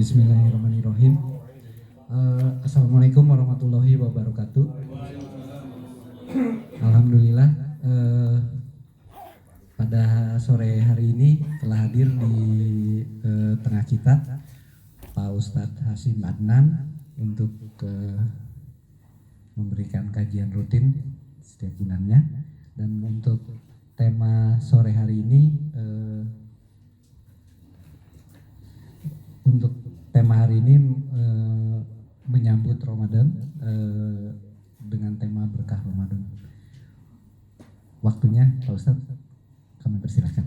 Bismillahirrahmanirrahim. Assalamualaikum warahmatullahi wabarakatuh. Alhamdulillah, pada sore hari ini telah hadir di tengah kita Pak Ustadz Hasyim Adnan untuk memberikan kajian rutin setiap bulannya. Dan untuk tema sore hari ini, menyambut Ramadan dengan tema berkah Ramadan. Waktunya Pak Ustadz, kami persilahkan.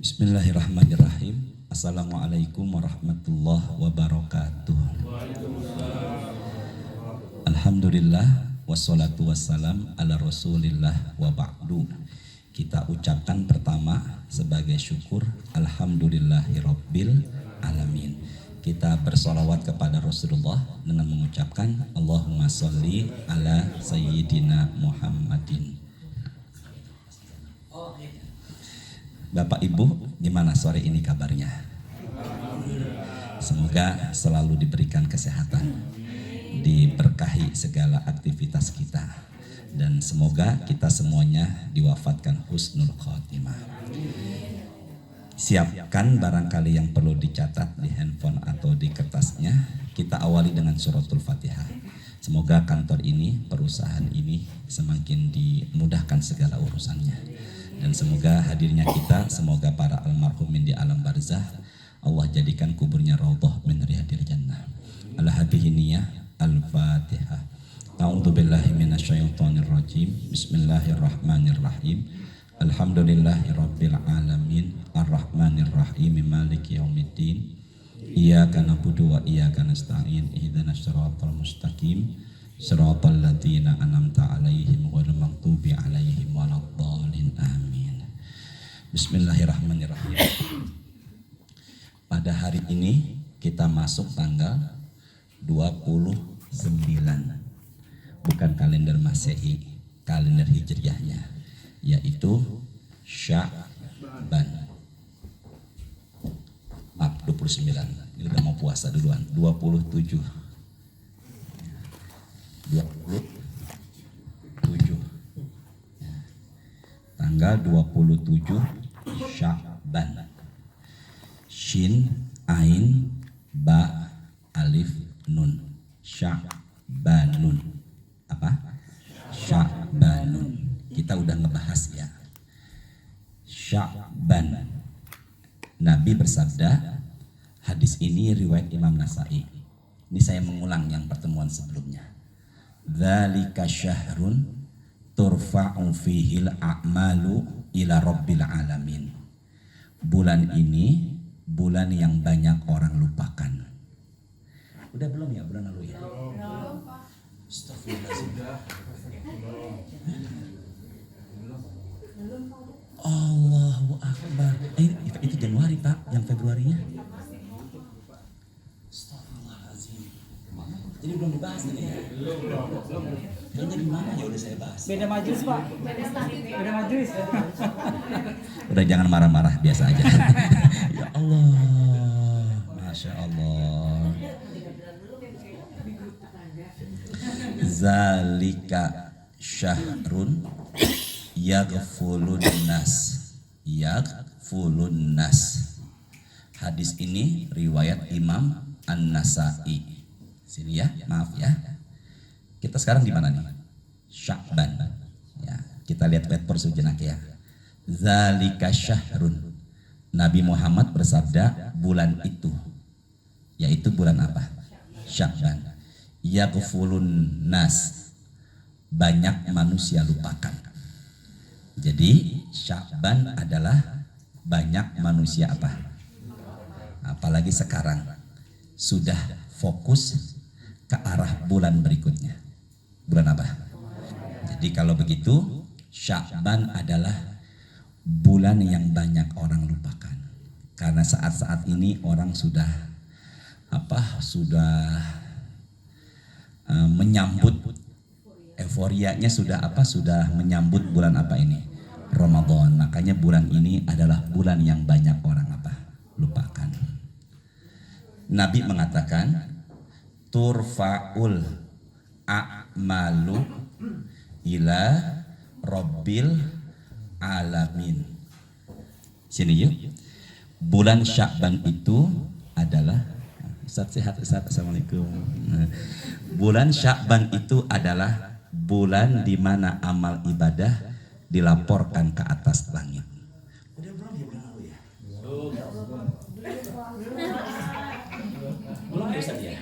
Bismillahirrahmanirrahim. Assalamualaikum warahmatullahi wabarakatuh. Alhamdulillah wassalatu wassalam ala rasulillah wa ba'du. Kita ucapkan pertama sebagai syukur alhamdulillahirabbil alamin. Kita bersolawat kepada Rasulullah dengan mengucapkan Allahumma sholli ala sayyidina Muhammadin. Bapak Ibu, gimana sore ini kabarnya? Semoga selalu diberikan kesehatan, diberkahi segala aktivitas kita, dan semoga kita semuanya diwafatkan husnul khotimah. Siapkan barangkali yang perlu dicatat di handphone atau di kertasnya. Kita awali dengan suratul Fatihah. Semoga kantor ini, perusahaan ini semakin dimudahkan segala urusannya. Dan semoga hadirnya kita, semoga para almarhumin di alam barzah Allah jadikan kuburnya raudhah min riyadil jannah. Al-hadiyiniyah Al-Fatihah. A'udzubillahi minasyaitonir rajim. Bismillahirrahmanirrahim. Alhamdulillahirabbil alamin. Arrahmanirrahim. Maliki yaumiddin. Iyyaka na'budu wa iyyaka nasta'in. Ihdinas siratal mustaqim. Siratal ladzina an'amta 'alaihim ghairil maghdubi 'alaihim waladdallin. Amin. Bismillahirrahmanirrahim. Pada hari ini kita masuk tanggal 29, bukan kalender Masehi, kalender Hijriahnya, yaitu Sya'ban. Maaf, 29. Ini udah mau puasa duluan. 27 tanggal 27 Sya'ban. Shin, Ain, Ba, Alif, Nun. Sya'banun. Apa? Sya'banun. Kita udah ngebahas ya. Sya'ban. Nabi bersabda, hadis ini riwayat Imam Nasa'i. Ini saya mengulang yang pertemuan sebelumnya. Dzalika syahrun turfa'u fihil a'malu ila rabbil alamin. Bulan ini bulan yang banyak orang lupakan. Udah belum ya bulan lalu ya? Allahu Akbar. Itu Januari Pak, yang Februarinya? Jadi belum dibahas ini ya? Belum. Kayaknya gimana ya udah saya bahas. Beda majelis Pak. Beda majelis. Udah jangan marah-marah, biasa aja. Ya Allah, Masya Allah. Zalika syahrun yaghfulun nas. Yaghfulun nas. Hadis ini riwayat Imam An-Nasa'i. Sini ya, maaf ya. Kita sekarang di mana nih? Sya'ban. Ya, kita lihat per sejenak ya. Zalika syahrun. Nabi Muhammad bersabda bulan itu, yaitu bulan apa? Sya'ban. Yaghfulun nas. Banyak manusia lupakan. Jadi Sya'ban adalah banyak manusia apa? Apalagi sekarang sudah fokus ke arah bulan berikutnya. Bulan apa? Jadi kalau begitu Sya'ban adalah bulan yang banyak orang lupakan. Karena saat-saat ini orang sudah menyambut euforianya, sudah menyambut bulan apa ini? Ramadan. Makanya bulan ini adalah bulan yang banyak orang lupakan. Nabi mengatakan turfa'ul a'malu ila rabbil alamin. Sini yuk. Bulan Sya'ban itu adalah Ustaz sehat Ustaz, assalamualaikum. Bulan Sya'ban itu adalah bulan di mana amal ibadah dilaporkan ke atas langit. Udah belum ya bulan lalu ya? Belum ya Ustaz ya?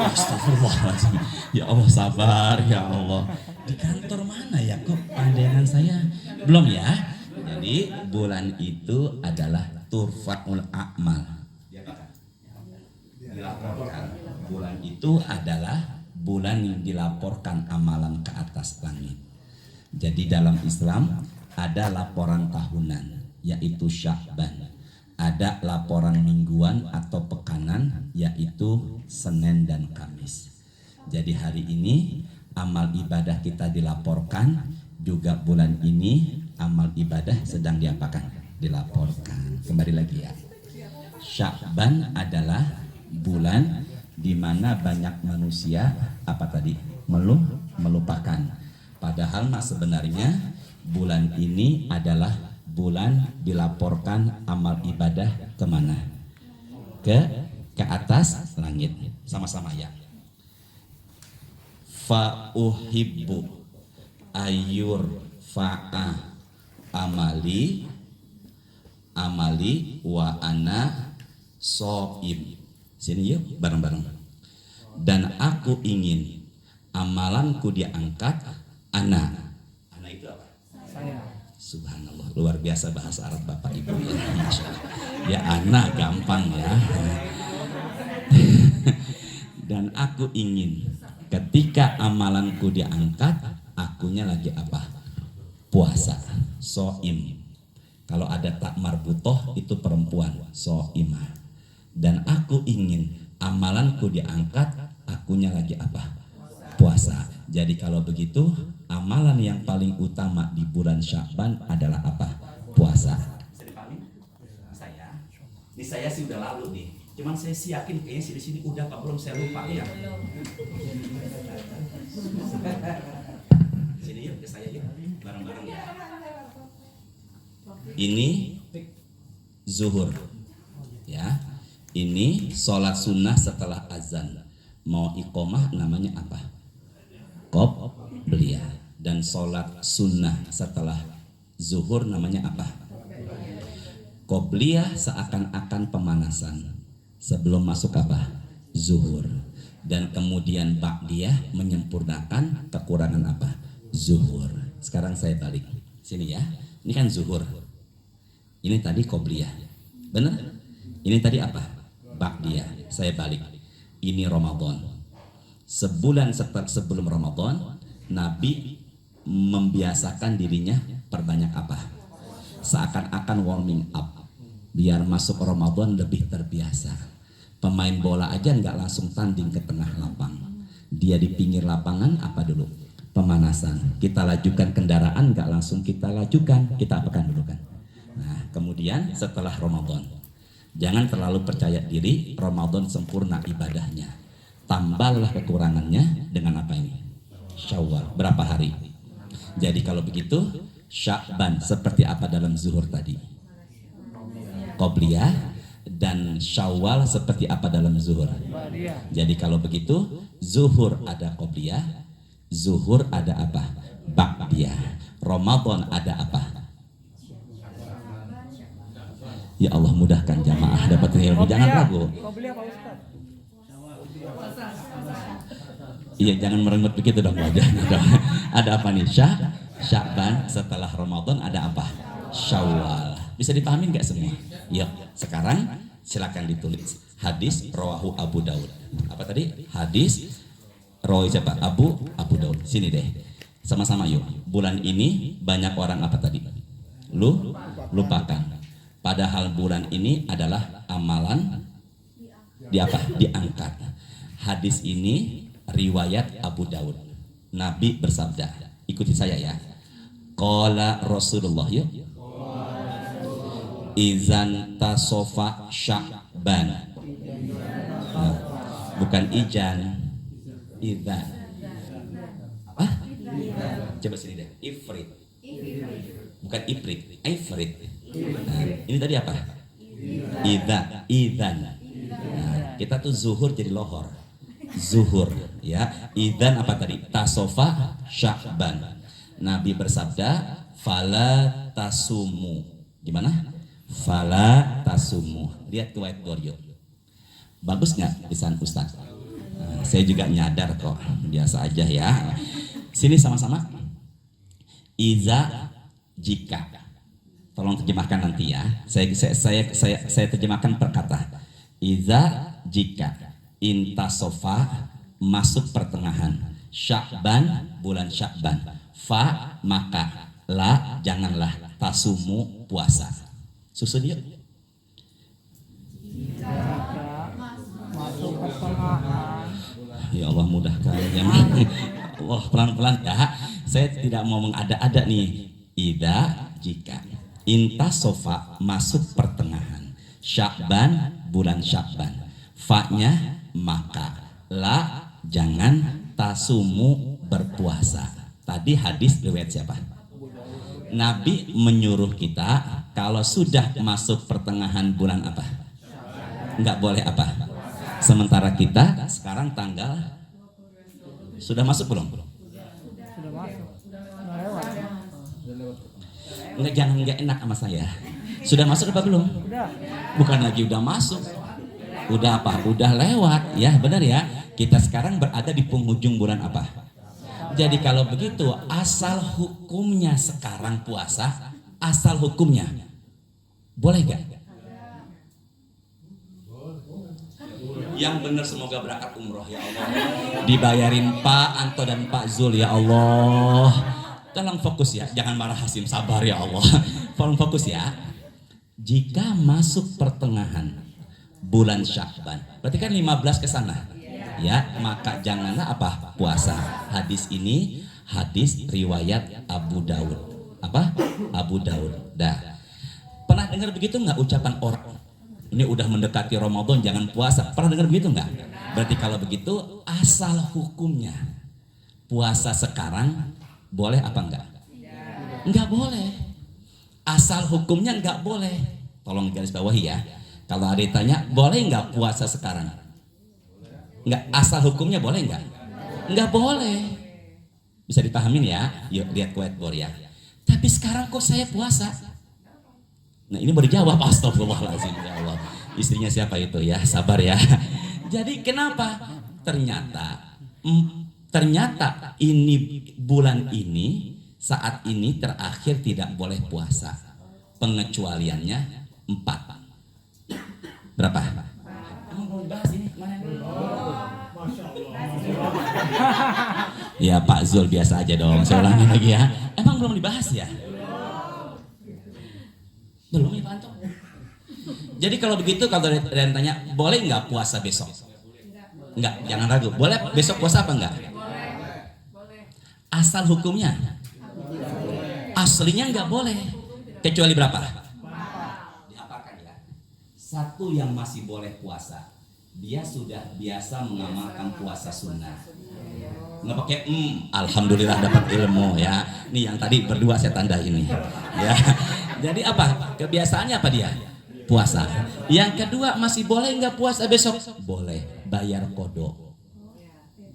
Astagfirullahaladzim. Ya Allah sabar ya Allah. Di kantor mana ya kok pandangan saya belum ya? Jadi bulan itu adalah turfa'ul a'mal. Dilaporkan. Bulan itu adalah bulan yang dilaporkan amalan ke atas langit. Jadi dalam Islam ada laporan tahunan yaitu Sya'ban. Ada laporan mingguan atau pekanan yaitu Senin dan Kamis. Jadi hari ini amal ibadah kita dilaporkan, juga bulan ini amal ibadah sedang diapakan? Dilaporkan. Kembali lagi ya. Sya'ban adalah bulan di mana banyak manusia melupakan. Padahal sebenarnya bulan ini adalah bulan dilaporkan amal ibadah kemana? Ke atas langit. Sama-sama ya. Fa uhibbu ayyur fa'a amali wa ana shaim. Sini yuk bareng-bareng. Dan aku ingin amalanku diangkat ana itu apa? Saya. Subhanallah, luar biasa bahasa Arab Bapak Ibu ya. Masya Allah. Ya anak gampang ya. Dan aku ingin ketika amalanku diangkat, akunya lagi apa? Puasa, soim. Kalau ada tak marbutoh itu perempuan, soimah. Dan aku ingin amalanku diangkat, akunya lagi apa? Puasa. Jadi kalau begitu, amalan yang paling utama di bulan Sya'ban adalah apa? Puasa. Saya sih udah lalu nih. Cuman saya sih yakin kayaknya di sini udah apa belum, saya lupa ya. Sini yuk ke saya yuk, bareng-bareng ya. Ini zuhur, ya. Ini sholat sunnah setelah azan. Mau iqomah namanya apa? Qobliyah. Dan sholat sunnah setelah zuhur namanya apa? Qobliyah seakan-akan pemanasan sebelum masuk apa? Zuhur. Dan kemudian ba'diyah menyempurnakan kekurangan apa? Zuhur. Sekarang saya balik sini ya. Ini kan zuhur. Ini tadi qobliyah. Benar? Ini tadi apa? Ba'diyah. Saya balik. Ini Ramadan. Sebulan sebelum Ramadan, Nabi membiasakan dirinya perbanyak apa? Seakan-akan warming up, biar masuk Ramadan lebih terbiasa. Pemain bola aja nggak langsung tanding ke tengah lapang, dia di pinggir lapangan apa dulu? Pemanasan. Kita lajukan kendaraan nggak langsung kita lajukan, kita apakan dulu kan? Nah kemudian setelah Ramadan, jangan terlalu percaya diri Ramadan sempurna ibadahnya. Tambahlah kekurangannya dengan apa ini? Syawal. Berapa hari? Jadi kalau begitu Sya'ban seperti apa dalam zuhur tadi? Qobliyah. Dan Syawal seperti apa dalam zuhur? Jadi kalau begitu zuhur ada qobliyah, zuhur ada apa? Ba'diyah. Ramadan ada apa? Ya Allah mudahkan jamaah dapat ilmu. Jangan ragu. Iya jangan merengut begitu dong wajahnya dong. Ada apa nih? Sya'ban setelah Ramadan ada apa? Syawal. Bisa dipahami nggak semua? Yuk sekarang silakan ditulis. Hadis rawahu Abu Daud. Apa tadi? Hadis rawi siapa? Abu Daud. Sini deh. Sama-sama yuk. Bulan ini banyak orang apa tadi? Lupakan. Padahal bulan ini adalah amalan diangkat. Hadis ini riwayat Abu Daud. Nabi bersabda, ikuti saya ya. Qala Rasulullah yuk. Izan tasofa Sya'ban. Nah, bukan ijan, idzan. Coba sini deh. Ifrit. Bukan ifrit, ifrit. Nah, ini tadi apa? Idzan. Nah, kita tuh zuhur jadi lohor. Zuhur, ya. Idzan apa tadi? Tasofa Sya'ban. Nabi bersabda, "Fala tasumu." Gimana? Fala tasumu. Lihat ke whiteboard yuk. Bagus nggak lisan Ustaz? Nah, saya juga nyadar kok. Biasa aja ya. Sini sama-sama. Iza jika. Tolong terjemahkan nanti ya. Saya terjemahkan per kata. Iza jika. Intasofa masuk pertengahan. Sya'ban bulan Sya'ban. Fa maka. La janganlah. Tasumu puasa. Susun yuk. Masuk pertengahan. Ya Allah mudahkan ya. Allah pelan-pelan ya. Saya tidak mau mengada-ada nih. Ida jika intasofa masuk pertengahan. Sya'ban bulan Sya'ban. Fa-nya maka. La jangan. Tasumu berpuasa. Tadi hadis riwayat siapa? Nabi menyuruh kita kalau sudah masuk pertengahan bulan apa? Enggak boleh apa? Sementara kita sekarang tanggal sudah masuk belum? Sudah masuk. Sudah lewat. Enggak, jangan enggak enak sama saya. Sudah masuk apa belum? Udah. Bukan lagi udah masuk. Udah apa? Udah lewat. Ya, benar ya. Kita sekarang berada di penghujung bulan apa? Jadi kalau begitu asal hukumnya sekarang puasa, asal hukumnya boleh gak? Yang benar semoga berangkat umroh ya Allah. Dibayarin Pak Anto dan Pak Zul ya Allah. Tolong fokus ya, jangan marah Hasim, sabar ya Allah. Tolong fokus ya. Jika masuk pertengahan bulan Sya'ban, berarti kan 15 ke sana. Ya, maka janganlah apa? Puasa. Hadis ini hadis riwayat Abu Daud. Apa? Abu Daud. Dah. Pernah dengar begitu nggak ucapan orang? Ini udah mendekati Ramadan jangan puasa. Pernah dengar begitu nggak? Berarti kalau begitu asal hukumnya puasa sekarang boleh apa enggak? Enggak boleh. Asal hukumnya enggak boleh. Tolong garis bawahi ya. Kalau ada yang tanya, boleh nggak puasa sekarang? Enggak, asal hukumnya boleh enggak? Enggak boleh. Bisa dipahamin ya? Yuk lihat whiteboard ya. Tapi sekarang kok saya puasa? Nah ini mau dijawab. Astagfirullahaladzim ya Allah. Istrinya siapa itu ya? Sabar ya. Jadi kenapa? Ternyata ini bulan ini saat ini terakhir tidak boleh puasa. Pengecualiannya 4. Berapa? Emang belum dibahas ini kemarin? Ya Pak Zul biasa aja dong. Saya ulangi lagi ya. Emang belum dibahas ya? Belum ya Pak Anto? Jadi kalau begitu kalau ada yang tanya, boleh nggak puasa besok? Enggak, jangan ragu. Boleh besok puasa apa enggak? Asal hukumnya? Aslinya nggak boleh. Kecuali berapa? Diapakan ya? Satu yang masih boleh puasa. Dia sudah biasa mengamalkan puasa sunnah. Nggak pakai alhamdulillah dapat ilmu ya. Nih yang tadi berdua saya tanda ini ya. Jadi apa? Kebiasaannya apa dia? Puasa. Yang kedua masih boleh nggak puasa besok? Boleh, bayar kodok.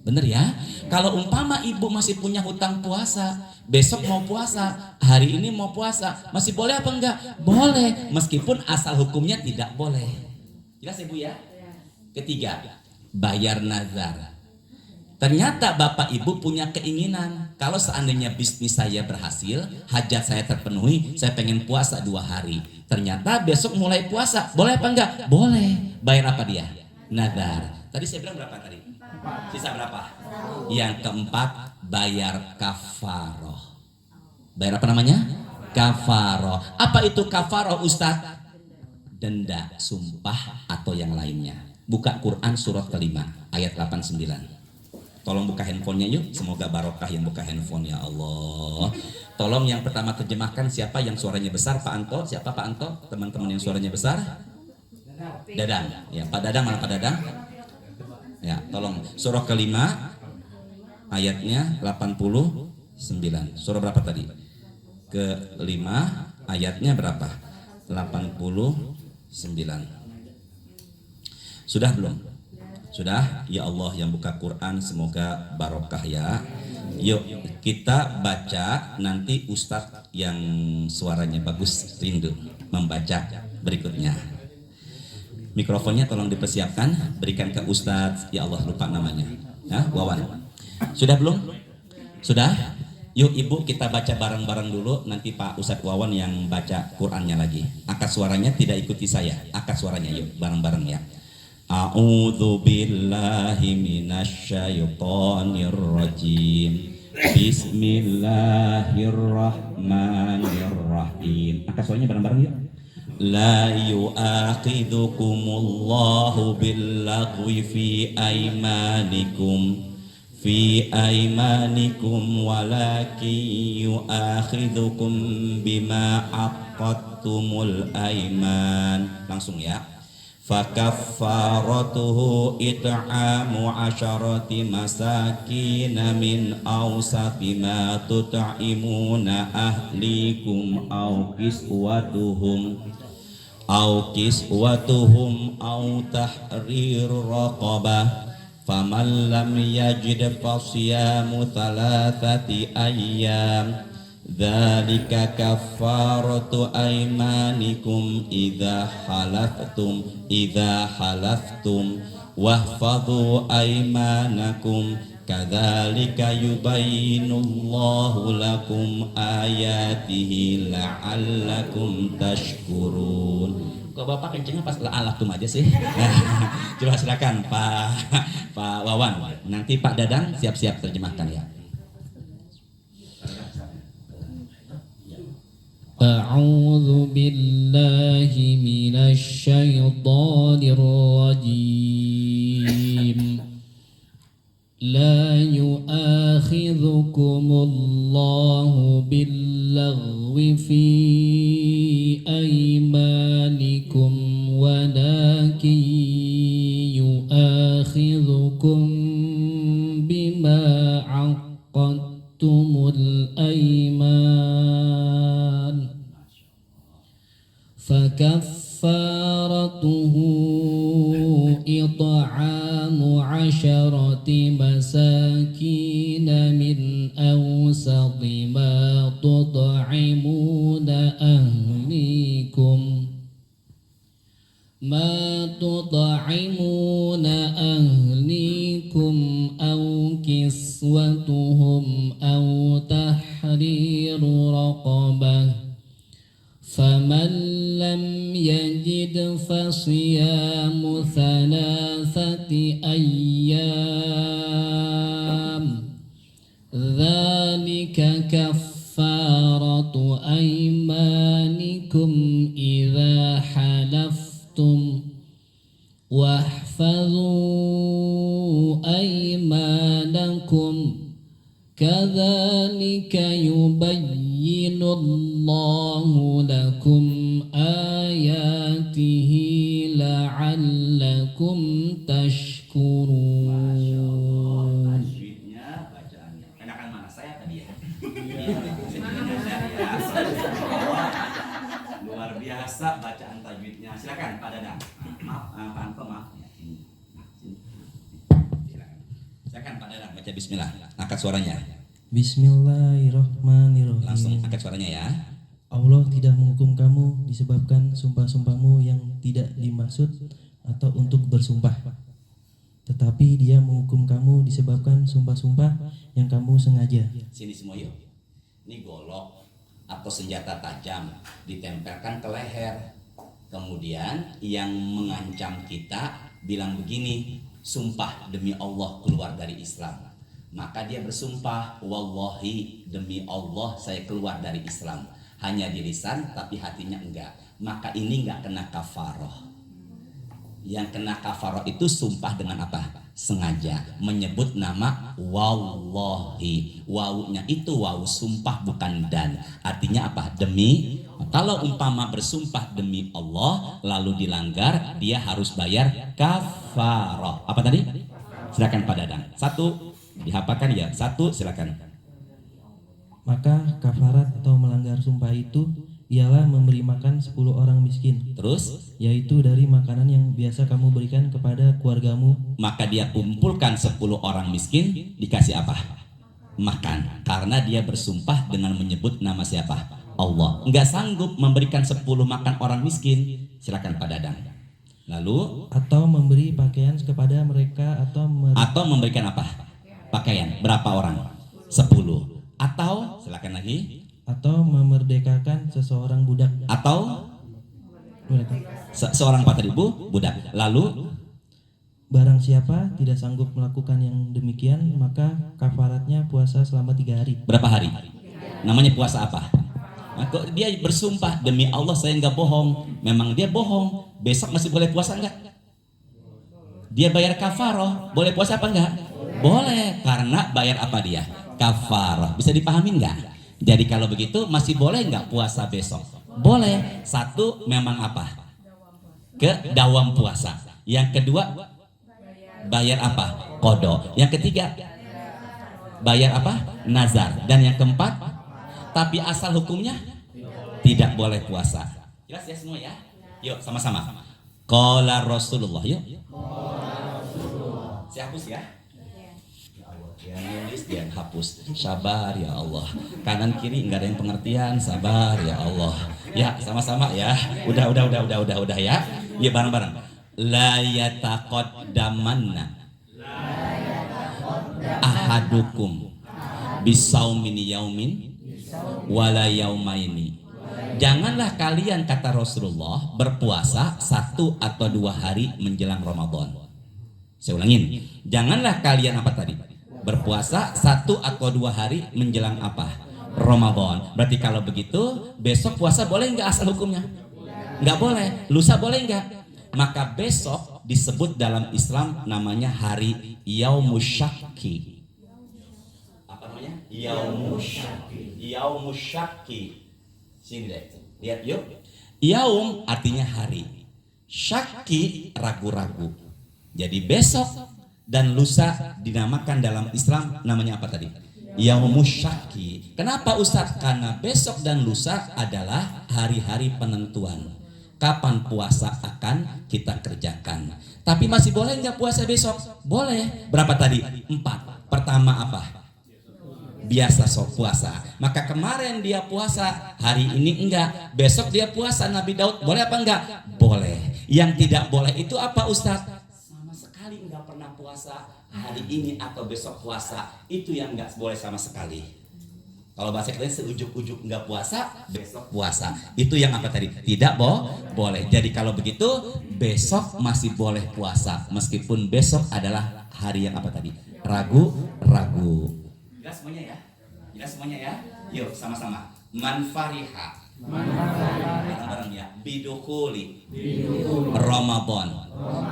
Bener ya? Kalau umpama ibu masih punya hutang puasa, besok mau puasa, hari ini mau puasa, masih boleh apa enggak? Boleh, meskipun asal hukumnya tidak boleh. Jelas ibu ya? Ketiga, bayar nazar. Ternyata bapak ibu punya keinginan, kalau seandainya bisnis saya berhasil, hajat saya terpenuhi, saya pengen puasa 2 hari. Ternyata besok mulai puasa, boleh apa enggak? Boleh. Bayar apa dia? nadar. Tadi saya bilang berapa tadi? Sisa berapa? Yang keempat, bayar kafaroh. Bayar apa namanya? Kafaroh. Apa itu kafaroh, Ustadz? Denda, sumpah, atau yang lainnya. Buka Quran surat kelima ayat 89. Tolong buka handphonenya yuk. Semoga barokah yang buka handphone, ya Allah. Tolong yang pertama terjemahkan siapa yang suaranya besar, Pak Anto. Siapa Pak Anto? Teman-teman yang suaranya besar? Dadang. Ya, Pak Dadang, mana Pak Dadang? Ya, tolong. Surah kelima ayatnya 89. Surah berapa tadi? Kelima ayatnya berapa? 89. Sudah belum? Sudah? Ya Allah yang buka Quran semoga barokah ya. Yuk kita baca, nanti Ustadz yang suaranya bagus rindu membaca berikutnya. Mikrofonnya tolong dipersiapkan, berikan ke Ustadz. Ya Allah lupa namanya. Ya, Wawan. Sudah belum? Sudah? Yuk Ibu kita baca bareng-bareng dulu, nanti Pak Ustadz Wawan yang baca Qurannya lagi. Angkat suaranya, tidak ikuti saya. Angkat suaranya yuk bareng-bareng ya. A'udzu billahi minasyaitonir rajim. Bismillahirrahmanirrahim. Angkat suaranya bareng-bareng yuk. La yu'akhidhukumullahu billaghwi fi aymanikum walakin yu'akhidhukum bima aqadtumul ayman. Langsung ya. Fakaffaratuhu it'amu 'asharati masakin min awsati ma tut'imuna ahlikum aw kiswatuhum aw tahriru raqabah. Faman lam yajid fasiyamu thalathati ayyam. Dzalika kaffaratu aymanikum idza halaftum wahfadhu aymanakum kadzalika yubayyinullahu lakum ayatihi la'allakum tashkurun. Kok Bapak kencengnya pas la'allakum aja sih? Coba silakan Pak Wawan. Nanti Pak Dadang siap-siap terjemahkan ya. أعوذ بالله من الشيطان الرجيم لا يؤاخذكم الله باللغو في أيمانكم ولكن يؤاخذكم بما عقدتم الأيمان فكفارته إطعام 10 مساكين من أوسط ما تطعمون أهليكم أو كسوتهم أو تحرير رقبة فمن لم يجد فصيام 3 أيام ذلك كفارة أيمانكم إذا حلفتم واحفظوا أيمانكم كذلك يبين الله لكم آياته لعلكم تشكرون. Bacaannya. Enakan mana saya tadi ya? Luar biasa bacaan tajwidnya. Silakan Pak Dadang. Maaf, Pak Anto maaf. Silakan Pak Dadang baca bismillah. Angkat suaranya. Bismillahirrahmanirrahim. Langsung angkat suaranya ya. Allah tidak menghukum kamu disebabkan sumpah-sumpahmu yang tidak dimaksud atau untuk bersumpah. Tetapi Dia menghukum kamu disebabkan sumpah-sumpah yang kamu sengaja. Sini semua yuk. Ini golok atau senjata tajam ditempelkan ke leher. Kemudian yang mengancam kita bilang begini, sumpah demi Allah keluar dari Islam. Maka dia bersumpah, wallahi demi Allah saya keluar dari Islam. Hanya di lisan tapi hatinya enggak. Maka ini enggak kena kafaroh. Yang kena kafaroh itu sumpah dengan apa? Sengaja menyebut nama wallahi. Wawunya itu wawu sumpah bukan dan. Artinya apa? Demi. Kalau umpama bersumpah demi Allah lalu dilanggar, dia harus bayar kafaroh. Apa tadi? Silakan Pak Dadang. Satu dihafalkan ya. Satu silakan. Maka kafarat atau melanggar sumpah itu ialah memberi makan 10 orang miskin, Terus yaitu dari makanan yang biasa kamu berikan kepada keluargamu. maka dia kumpulkan 10 orang miskin, dikasih apa? Makan. Karena dia bersumpah dengan menyebut nama siapa? Allah. Enggak sanggup memberikan 10 makan orang miskin. Silakan Pak Dadang. Lalu Atau memberi pakaian kepada mereka atau memberikan apa? Pakaian. Berapa orang? 10. Atau silakan lagi. atau memerdekakan seseorang budak. Atau seorang apa tadi Bu? Budak. Lalu Barang siapa tidak sanggup melakukan yang demikian, maka kafaratnya puasa selama 3 hari. berapa hari? Namanya puasa apa? Nah, kok dia bersumpah demi Allah saya nggak bohong. Memang dia bohong. Besok masih boleh puasa enggak? Dia bayar kafaroh. Boleh puasa apa enggak? Boleh. Karena bayar apa dia? Kafaroh. Bisa dipahami enggak? Jadi kalau begitu masih boleh enggak puasa besok? Boleh. Satu memang apa? Ke dawam puasa. Yang kedua bayar apa? Qadha. Yang ketiga bayar apa? Nazar. Dan yang keempat, tapi asal hukumnya tidak boleh puasa. Jelas ya semua ya? Yuk sama-sama. Qala Rasulullah. Yuk. Saya hapus ya. Dia nulis, dia hapus. Sabar ya Allah. Kanan kiri enggak ada yang pengertian. Sabar ya Allah. Ya sama-sama ya. Udah ya. Ya bareng-bareng. La yataqaddamanna ahadukum bisaumin yaumin wala yaumaini. Janganlah kalian, kata Rasulullah, berpuasa 1 atau 2 hari menjelang Ramadan. Saya ulangin. Janganlah kalian apa tadi? Berpuasa 1 atau 2 hari menjelang apa? Ramadan. Berarti kalau begitu besok puasa boleh nggak asal hukumnya? Nggak boleh. Lusa boleh nggak? Maka besok disebut dalam Islam namanya hari Yaumusyakki. Apa namanya? Yaumusyakki. Sini deh. Lihat yuk. Yaum artinya hari. Syakki ragu-ragu. Jadi besok dan lusa dinamakan dalam Islam namanya apa tadi? Yaumusyakki. Kenapa Ustaz? Karena besok dan lusa adalah hari-hari penentuan. Kapan puasa akan kita kerjakan. Tapi masih boleh nggak puasa besok? Boleh. Berapa tadi? 4. Pertama apa? Biasa sok puasa. Maka kemarin dia puasa, hari ini enggak. Besok dia puasa. Nabi Daud boleh apa enggak? Boleh. Yang tidak boleh itu apa Ustaz? Sama sekali enggak pernah puasa hari ini atau besok puasa. Itu yang enggak boleh sama sekali. Kalau bahasa kalian seujuk-ujuk enggak puasa, besok puasa. Itu yang apa tadi? Tidak boleh. Jadi kalau begitu, besok masih boleh puasa. Meskipun besok adalah hari yang apa tadi? Ragu-ragu. Jelas semuanya ya? Jelas semuanya ya? Yuk sama-sama. Man fariha. Bareng-bareng ya. Bidukhuli Ramadan.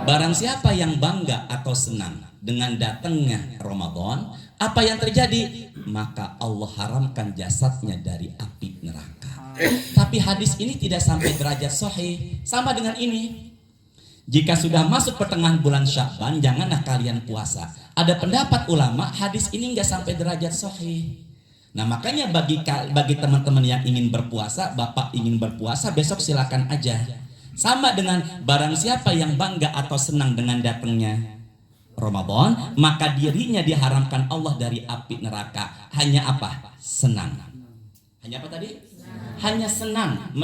Barang siapa yang bangga atau senang dengan datangnya Ramadan, apa yang terjadi? Maka Allah haramkan jasadnya dari api neraka. Tapi hadis ini tidak sampai derajat sahih. Sama dengan ini. Jika sudah masuk pertengahan bulan Sya'ban, janganlah kalian puasa. Ada pendapat ulama, hadis ini nggak sampai derajat sahih. Nah makanya bagi teman-teman yang ingin berpuasa, Bapak ingin berpuasa, besok silakan aja. Sama dengan barang siapa yang bangga atau senang dengan datangnya Ramadan, maka dirinya diharamkan Allah dari api neraka. Hanya apa? Senang. Hanya apa tadi? Hanya senang,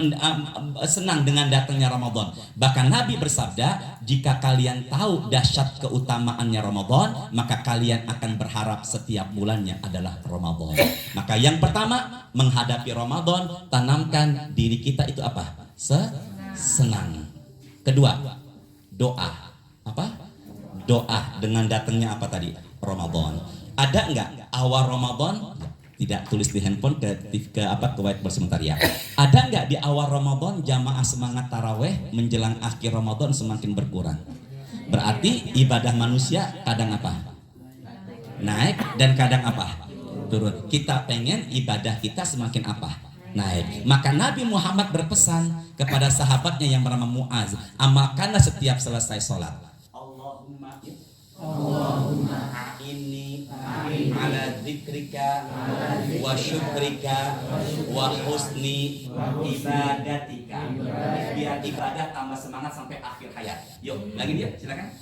senang dengan datangnya Ramadan. Bahkan Nabi bersabda, jika kalian tahu dahsyat keutamaannya Ramadan, maka kalian akan berharap setiap bulannya adalah Ramadan. Maka yang pertama, menghadapi Ramadan, tanamkan diri kita itu apa? Senang. Kedua, doa. apa? Doa dengan datangnya apa tadi? Ramadan. Ada enggak awal Ramadan? Tidak, tulis di handphone ke whiteboard sebentar ya. Ada enggak di awal Ramadan jamaah semangat taraweh menjelang akhir Ramadan semakin berkurang? Berarti ibadah manusia kadang apa? Naik dan kadang apa? Turun. Kita pengen ibadah kita semakin apa? Naik. Maka Nabi Muhammad berpesan kepada sahabatnya yang bernama Muaz, amalkanlah setiap selesai sholat. Allahumma inni ala dzikrika wa syukrika wa husni ibadatika. Biar ibadah tambah semangat sampai akhir hayat. Yuk, lagi dia, silakan.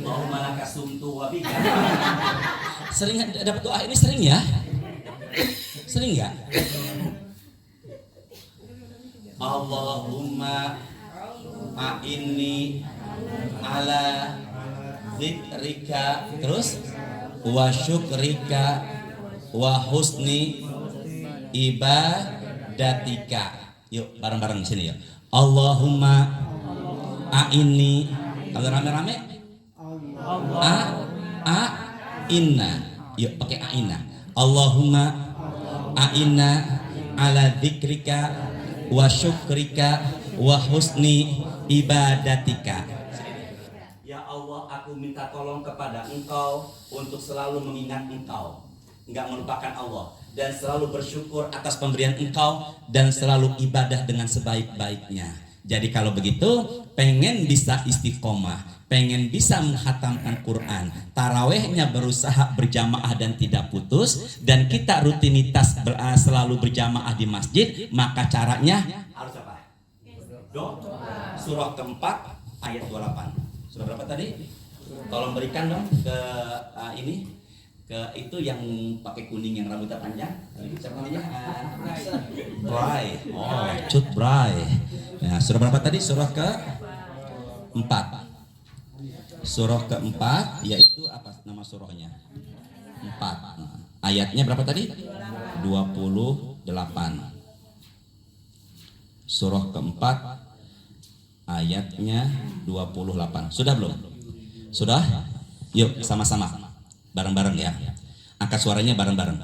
Allahumma laka sumtu wa bika. Sering dapat doa ini, sering ya? Sering nggak? Allahumma a'inni ala zikrika, terus wa syukrika wa husni ibadatika. Yuk bareng-bareng di sini ya. Allahumma a'inni, kalau rame-rame inna, yuk pakai inna. Allahumma a'inna ala dzikrika wa syukrika wa husni ibadatika. Ya Allah, aku minta tolong kepada Engkau untuk selalu mengingat Engkau, enggak melupakan Allah, dan selalu bersyukur atas pemberian Engkau, dan selalu ibadah dengan sebaik-baiknya. Jadi kalau begitu, pengen bisa istiqomah, pengen bisa menghatamkan Quran, tarawehnya berusaha berjamaah dan tidak putus, dan kita rutinitas selalu berjamaah di masjid, maka caranya harus apa? Doa. Surah keempat ayat 28. Surah berapa tadi? Tolong berikan dong ke ini, ke itu yang pakai kuning yang rambutnya panjang. Siapa namanya? Bray. Oh, Cut Bray. Nah, surah berapa tadi? Surah ke-4. Surah keempat, yaitu apa nama surahnya? 4. Nah, ayatnya berapa tadi? 28. Surah keempat, ayatnya 28. Sudah belum? Sudah? Yuk sama-sama, bareng-bareng ya. Angkat suaranya bareng-bareng.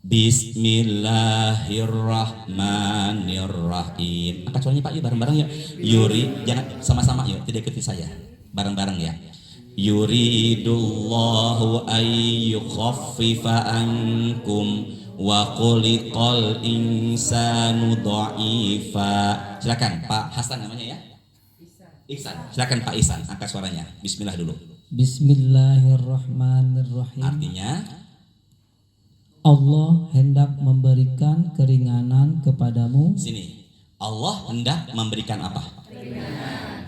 Bismillahirrahmanirrahim. Angkat suaranya Pak, yuk bareng-bareng yuk. Yuri, jangan sama-sama yuk, tidak ikuti saya. Bareng-bareng ya. Yuridullahu ayyukhaffifa ankum wa khuliqal insanu dha'ifa. Silakan Pak Hasan namanya ya. Ihsan. Silakan Pak Ihsan, angkat suaranya. Bismillah dulu. Bismillahirrahmanirrahim. Artinya Allah hendak memberikan keringanan kepadamu. sini. Allah hendak memberikan apa?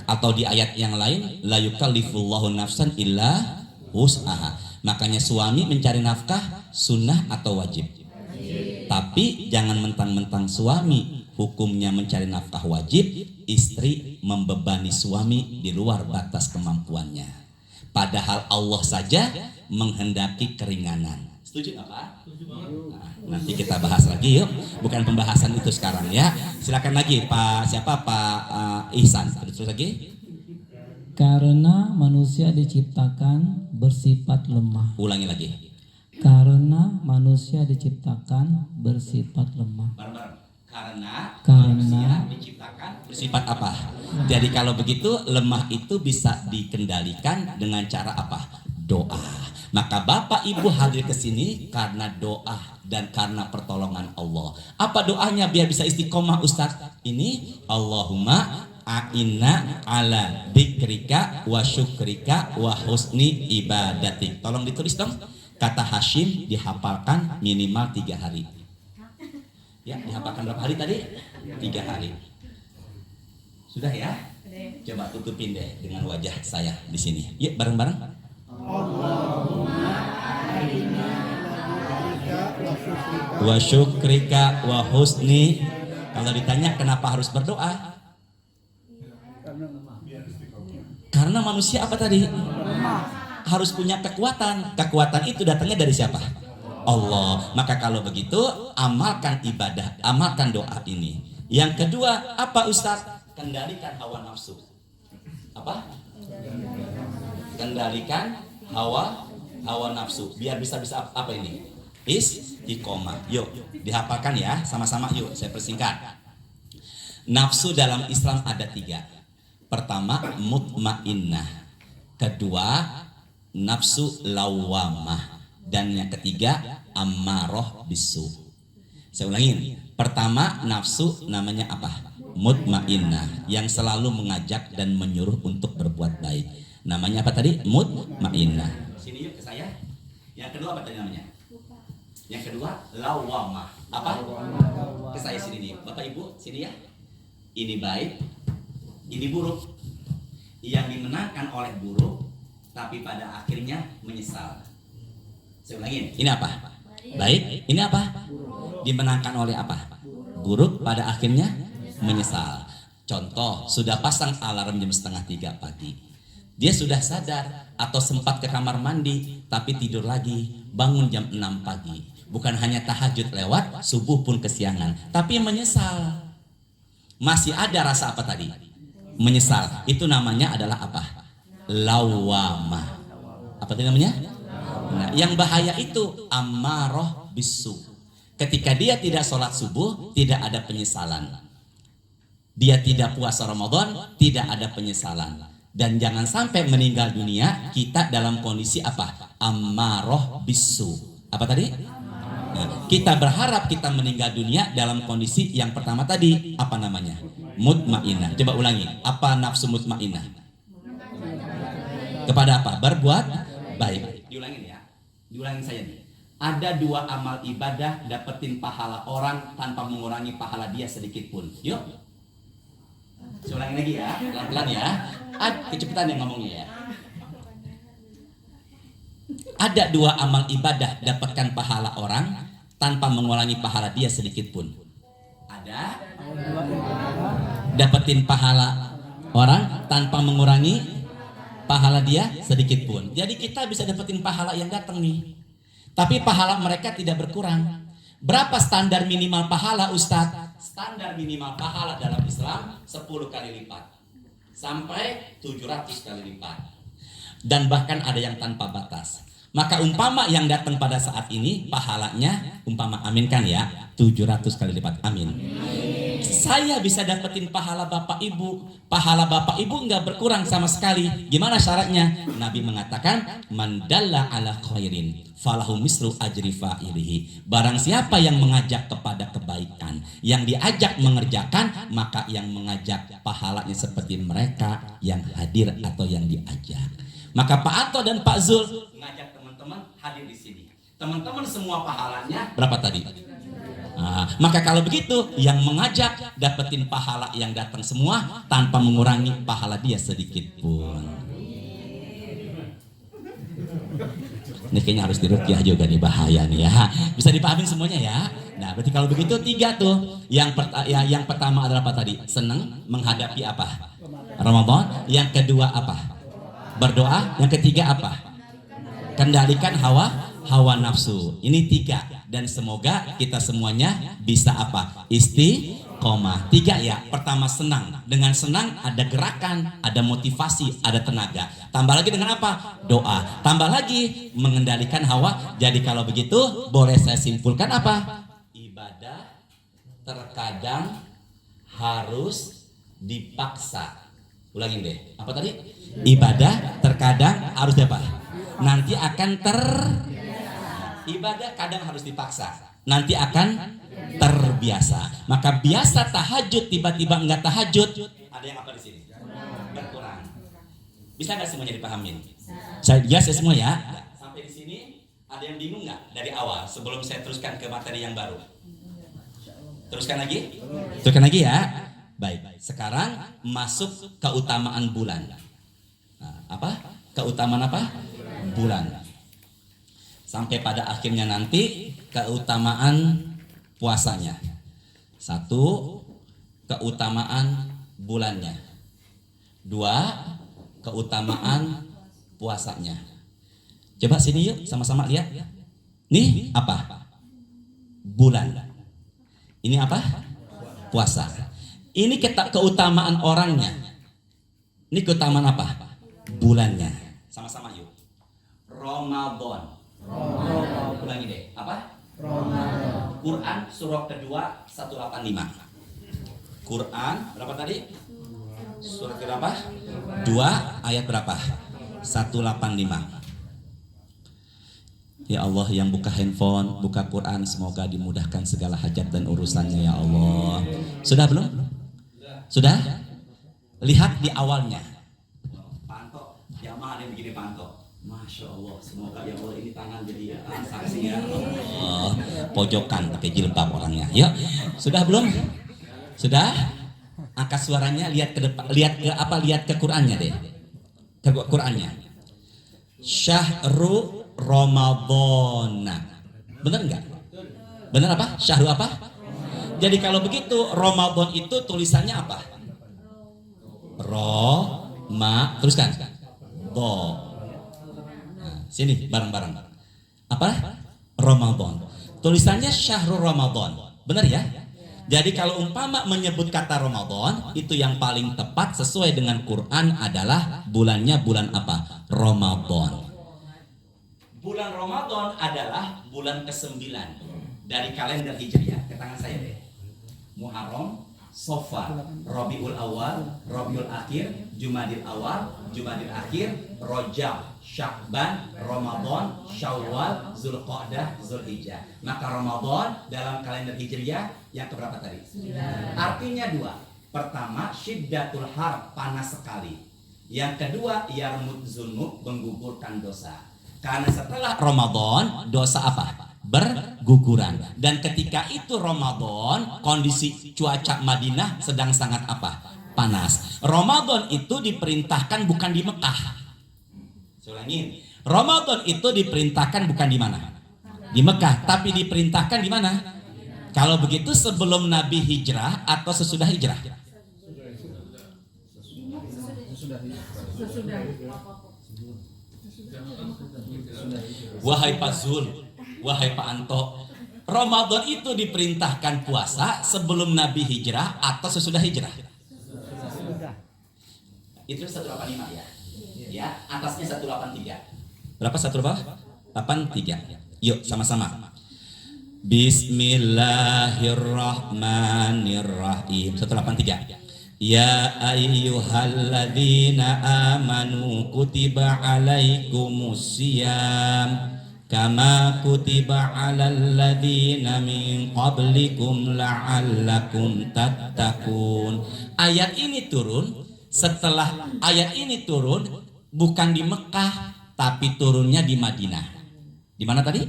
Atau di ayat yang lain, la yukallifullahu nafsan illa wus'aha. Makanya suami mencari nafkah sunnah atau wajib? Tapi jangan mentang-mentang suami hukumnya mencari nafkah wajib, istri membebani suami di luar batas kemampuannya. Padahal Allah saja menghendaki keringanan. Setuju nggak Pak? Nah, nanti kita bahas lagi yuk. Bukan pembahasan itu sekarang ya. Silakan lagi Pak siapa Pak Ihsan. Terus lagi. Karena manusia diciptakan bersifat lemah. Ulangi lagi. Karena manusia diciptakan bersifat lemah. Bareng-bareng. Karena Karena manusia diciptakan bersifat apa? Jadi kalau begitu lemah itu bisa dikendalikan dengan cara apa? Doa. Maka Bapak Ibu hadir ke sini karena doa dan karena pertolongan Allah. Apa doanya biar bisa istiqomah Ustaz? Ini Allahumma a'inna ala dzikrika wa syukrika wa husni ibadatik. Tolong ditulis dong. Kata Hashim dihafalkan minimal 3 hari. Ya, dihafalkan berapa hari tadi? 3 hari. Sudah ya? Coba tutupin deh dengan wajah saya di sini. Yuk bareng-bareng. Wa syukrika wa husni. Kalau ditanya kenapa harus berdoa? Karena manusia apa tadi? Harus punya kekuatan. Kekuatan itu datangnya dari siapa? Allah. Maka kalau begitu amalkan ibadah, amalkan doa ini. Yang kedua apa Ustaz? kendalikan hawa nafsu. Apa? Kendalikan hawa nafsu. Biar bisa apa ini? Istiqomah. Yuk, dihafalkan ya, sama-sama yuk. Saya persingkat. Nafsu dalam Islam ada 3. Pertama, mutmainnah. Kedua, nafsu lawamah. Dan yang ketiga, ammaroh bisu. Saya ulangin. Pertama, nafsu namanya apa? Mutmainnah, yang selalu mengajak dan menyuruh untuk berbuat baik. Namanya apa tadi? Mutmainnah. Sini yuk ke saya. Yang kedua apa tadi namanya? Yang kedua, lawamah. Apa? Ke saya sini nih. Bapak Ibu, sini ya. Ini baik, ini buruk. Yang dimenangkan oleh buruk, tapi pada akhirnya menyesal. Saya ulangin. Ini apa? Baik. Ini apa? Dimenangkan oleh apa? Buruk, pada akhirnya menyesal. Contoh, sudah pasang alarm jam 2:30 pagi. Dia sudah sadar atau sempat ke kamar mandi, tapi tidur lagi, bangun jam 6 pagi. Bukan hanya tahajud lewat, subuh pun kesiangan, tapi menyesal. Masih ada rasa apa tadi? Menyesal. Itu namanya adalah apa? Lawamah. Apa tadi namanya? Nah, yang bahaya itu ammaroh bisu. Ketika dia tidak sholat subuh, tidak ada penyesalan. Dia tidak puasa Ramadan, tidak ada penyesalan. Dan jangan sampai meninggal dunia kita dalam kondisi apa? Ammaroh bisu. Apa tadi? Nah, kita berharap kita meninggal dunia dalam kondisi yang pertama tadi, apa namanya? Mutmainnah. Coba ulangi. Apa nafsu mutmainnah? Kepada apa? Berbuat baik. Diulangin ya. Diulangin saya nih. Ada 2 amal ibadah dapetin pahala orang tanpa mengurangi pahala dia sedikit pun. Yuk. Saya ulangi lagi ya, pelan-pelan ya. Kecepatan yang ngomongnya ya. Ada 2 amal ibadah dapatkan pahala orang tanpa mengurangi pahala dia sedikit pun. Ada dapetin pahala orang tanpa mengurangi pahala dia sedikit pun. Jadi kita bisa dapetin pahala yang datang nih. Tapi pahala mereka tidak berkurang. Berapa standar minimal pahala, Ustadz? Standar minimal pahala dalam Islam 10 kali lipat sampai 700 kali lipat. Dan bahkan ada yang tanpa batas. Maka umpama yang datang pada saat ini pahalanya, umpama aminkan ya, 700 kali lipat. Amin. Saya bisa dapetin pahala Bapak Ibu. Pahala Bapak Ibu enggak berkurang sama sekali. Gimana syaratnya? Nabi mengatakan, man dalla ala khairin falahu mislu ajri fa'ilihi. Barang siapa yang mengajak kepada kebaikan, yang diajak mengerjakan, maka yang mengajak pahalanya seperti mereka yang hadir atau yang diajak. Maka Pak Anto dan Pak Zul mengajak teman-teman hadir di sini. Teman-teman semua pahalanya berapa tadi? Nah, maka kalau begitu yang mengajak dapetin pahala yang datang semua tanpa mengurangi pahala dia sedikit pun. Ini kayaknya harus diruqyah juga nih, bahaya nih ya. Bisa dipahami semuanya ya. Nah, berarti kalau begitu 3 tuh. Yang pertama adalah apa tadi? Senang menghadapi apa? Ramadan. Yang kedua apa? Berdoa. Yang ketiga apa? Kendalikan hawa nafsu. Ini 3. Dan semoga kita semuanya bisa apa? Istiqomah. 3 ya. Pertama senang. Dengan senang ada gerakan, ada motivasi, ada tenaga. Tambah lagi dengan apa? Doa. Tambah lagi mengendalikan hawa. Jadi kalau begitu boleh saya simpulkan apa? Ibadah terkadang harus dipaksa. Ulangin deh. Apa tadi? Ibadah terkadang harus apa? Nanti akan ibadah kadang harus dipaksa, nanti akan terbiasa. Maka biasa tahajud tiba-tiba enggak tahajud, ada yang apa di sini? Berkurang. Bisa nggak semuanya dipahamin? Saya jelas ya semua ya. Sampai di sini ada yang bingung nggak dari awal sebelum saya teruskan ke materi yang baru? Teruskan lagi? Teruskan lagi ya. Baik. Sekarang masuk keutamaan bulan. Nah, apa? Keutamaan apa? Bulan. Sampai pada akhirnya nanti keutamaan puasanya. 1, keutamaan bulannya. 2, keutamaan puasanya. Coba sini yuk sama-sama lihat. Nih apa? Bulan. Ini apa? Puasa. Ini keutamaan orangnya. Ini keutamaan apa? Bulannya. Sama-sama yuk. Ramadan. Ulangi deh. Apa? Ramadan. Quran surah kedua 185. Quran berapa tadi? Surah berapa? 2 ayat berapa? 185. Ya Allah, yang buka handphone, buka Quran, semoga dimudahkan segala hajat dan urusannya ya Allah. Sudah belum? Sudah? Lihat di awalnya. Panto, yang mana yang begini panto? Masya Allah, semoga ya Allah ini tangan jadi saksi ya Allah. Pojokan pakai jilbab orangnya. Yuk, sudah belum? Sudah? Angkat suaranya, lihat ke depan, lihat ke Qurannya deh. Ke Qurannya. Syahru Ramadan. Benar enggak? Benar apa? Syahru apa? Jadi kalau begitu Ramadan itu tulisannya apa? Teruskan. Nah, sini bareng-bareng. Apa? Ramadan. Tulisannya Syahrul Ramadan. Benar ya? Jadi kalau umpama menyebut kata Ramadan, itu yang paling tepat sesuai dengan Quran adalah bulannya bulan apa? Ramadan. Bulan Ramadan adalah bulan ke-9 dari kalender Hijriah. Ke tangan saya deh. Muharram, Safar, Rabiul Awal, Rabiul Akhir, Jumadil Awal, Jumadil Akhir, Rajab, Sya'ban, Ramadan, Syawal, Zulqa'dah, Zulhijjah. Maka Ramadan dalam kalender Hijriah yang keberapa tadi? 9. Artinya 2. Pertama, syiddatul har, panas sekali. Yang kedua, yarmud dzunub, menggugurkan dosa. Karena setelah Ramadan dosa apa? Berguguran. Dan ketika itu Ramadan, kondisi cuaca Madinah sedang sangat apa? Panas. Ramadan itu diperintahkan bukan di Mekah. Saya ulangin. Ramadan itu diperintahkan bukan di mana? Di Mekah, tapi diperintahkan di mana? Kalau begitu sebelum Nabi hijrah atau sesudah hijrah? Wahai Pak Zul, wahai Pak Anto, Ramadan itu diperintahkan puasa sebelum Nabi hijrah atau sesudah hijrah? Itu 185 ya. Ya, atasnya 183. Berapa 183? Yuk sama-sama. Bismillahirrahmanirrahim. 183. Ya ayyuhalladzina amanu kutiba alaikumusiyam kama kutiba alal ladzina min qablikum la'allakum tattaqun. Ayat ini turun bukan di Mekah tapi turunnya di Madinah. Di mana tadi?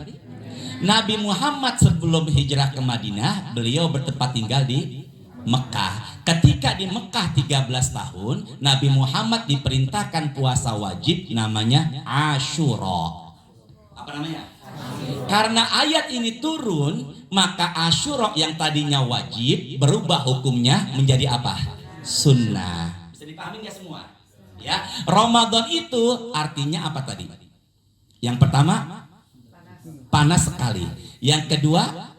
Nabi Muhammad sebelum hijrah ke Madinah, beliau bertempat tinggal di Mekah. Ketika di Mekah 13 tahun, Nabi Muhammad diperintahkan puasa wajib namanya Asyura. Apa namanya? Karena ayat ini turun, maka Asyura yang tadinya wajib berubah hukumnya menjadi apa? Sunnah. Bisa dipahami nggak semua? Ya, Ramadan itu artinya apa tadi? Yang pertama, panas sekali. Yang kedua,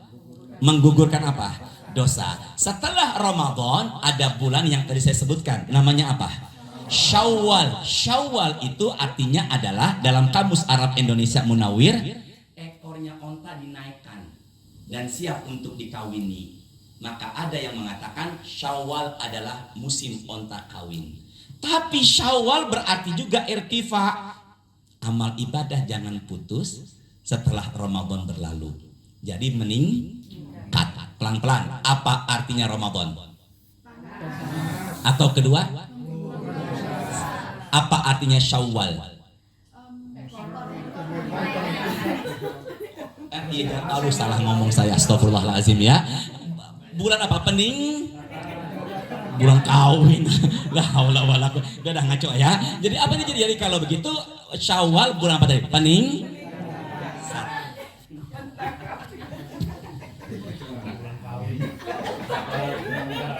menggugurkan apa? Dosa. Setelah Ramadan ada bulan yang tadi saya sebutkan, namanya apa? Syawal. Syawal itu artinya adalah dalam kamus Arab Indonesia Munawir, ekornya onta dinaikkan dan siap untuk dikawini. Maka ada yang mengatakan Syawal adalah musim onta kawin. Tapi Syawal berarti juga irtifa. Amal ibadah jangan putus setelah Ramadan berlalu. Jadi meningkat pelan-pelan. Apa artinya Ramadan? Atau kedua, apa artinya Syawal? Tidak tahu, salah ngomong saya, astagfirullahaladzim ya. Bulan apa? Pening? Bulan kawin. La haula wala quwwata. Udah ngaco ya. Jadi apa ini? Jadi kalau begitu Syawal bulan apa tadi? Pening?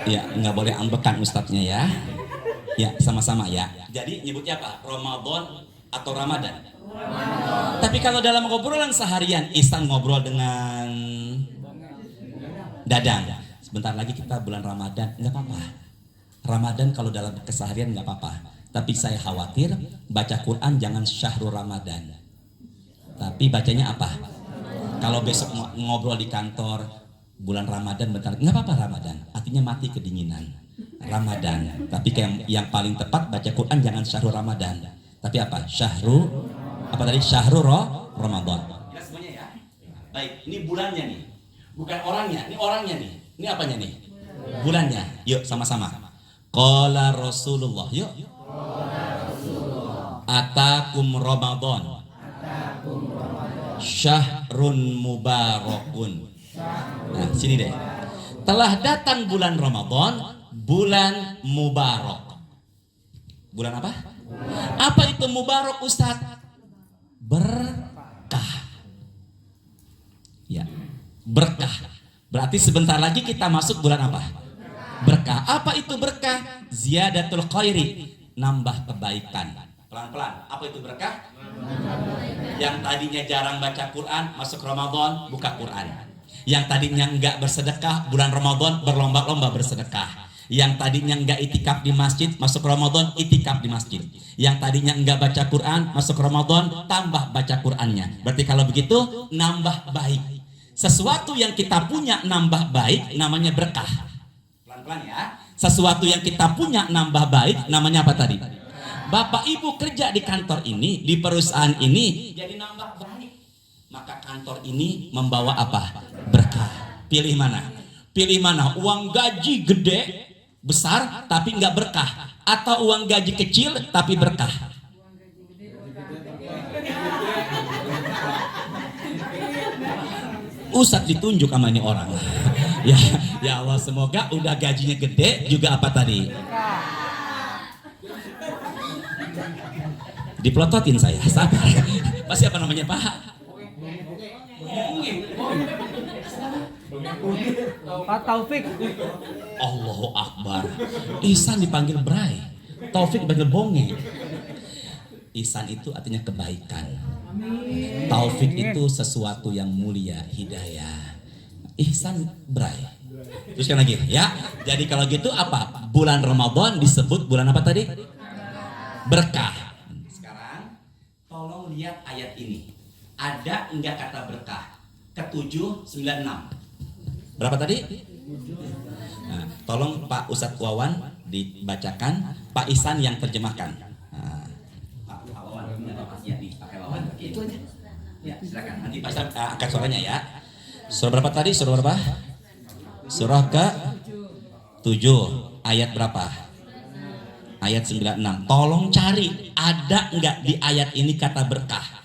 Ya, nggak boleh ambekan ustadznya ya. Ya, sama-sama ya. Jadi nyebutnya apa? Ramadan atau Ramadan? Ramadan. Tapi kalau dalam ngobrolan seharian, Ihsan ngobrol dengan Dadang. sebentar lagi kita bulan Ramadan, nggak apa-apa. Ramadan kalau dalam keseharian nggak apa-apa. Tapi saya khawatir baca Quran jangan syahrul Ramadan. Tapi bacanya apa? Kalau besok ngobrol di kantor bulan Ramadan bentar, nggak apa-apa Ramadan. Artinya mati kedinginan. Ramadan. Tapi yang paling tepat baca Quran jangan syahrul Ramadan. Tapi apa? Syahrul Ramadan. Jelas semuanya ya? Baik, ini bulannya nih. Bukan orangnya, ini orangnya nih. Ini apanya nih? Bulannya. Yuk sama-sama. Qala Rasulullah. Yuk. Atakum Ramadan. Syahrun mubarakun. Nah, sini deh. Telah datang bulan Ramadan, bulan mubarak. Bulan apa? Apa itu mubarak, Ustaz? Berkah. Ya, berkah. Berarti sebentar lagi kita masuk bulan apa? Berkah. Apa itu berkah? Ziyadatul khairi, nambah kebaikan. Pelan-pelan. Apa itu berkah? Yang tadinya jarang baca Quran, masuk Ramadan buka Quran. Yang tadinya enggak bersedekah, bulan Ramadan berlomba-lomba bersedekah. Yang tadinya enggak itikaf di masjid, masuk Ramadan itikaf di masjid. Yang tadinya enggak baca Quran, masuk Ramadan tambah baca Qurannya. Berarti kalau begitu nambah baik. Sesuatu yang kita punya nambah baik namanya berkah. Pelan-pelan ya. Sesuatu yang kita punya nambah baik namanya apa tadi? Bapak Ibu kerja di kantor ini, di perusahaan ini, jadi nambah baik. Maka kantor ini membawa apa? Berkah. Pilih mana? Pilih mana? Uang gaji gede, besar, tapi nggak berkah. Atau uang gaji kecil, tapi berkah. Ustadz ditunjuk sama ini orang. Ya Allah, semoga udah gajinya gede juga apa tadi? Dipelototin saya, sabar. Pasti apa namanya Pak? Pak Taufik. Allahu Akbar. Ihsan dipanggil Bray, Taufik dipanggil Bonge. Ihsan itu artinya kebaikan. Taufik itu sesuatu yang mulia, hidayah. Ihsan Bray. Teruskan lagi ya. Jadi kalau gitu apa? Bulan Ramadan disebut bulan apa tadi? Berkah. Tolong lihat ayat ini. Ada enggak kata berkah? Ke-7, 96. Berapa tadi? Nah, tolong Pak Ustadz Wawan dibacakan, Pak Ihsan yang terjemahkan. Nah, Pak Wawan, ini apa ya nih? Pakai Wawan. Itu aja. Ya, silakan. Nanti Pak Ihsan angkat suaranya ya. Surah berapa tadi? Surah berapa? Surah ke-7. Ayat berapa? Ayat 96. Tolong cari, ada enggak di ayat ini kata berkah?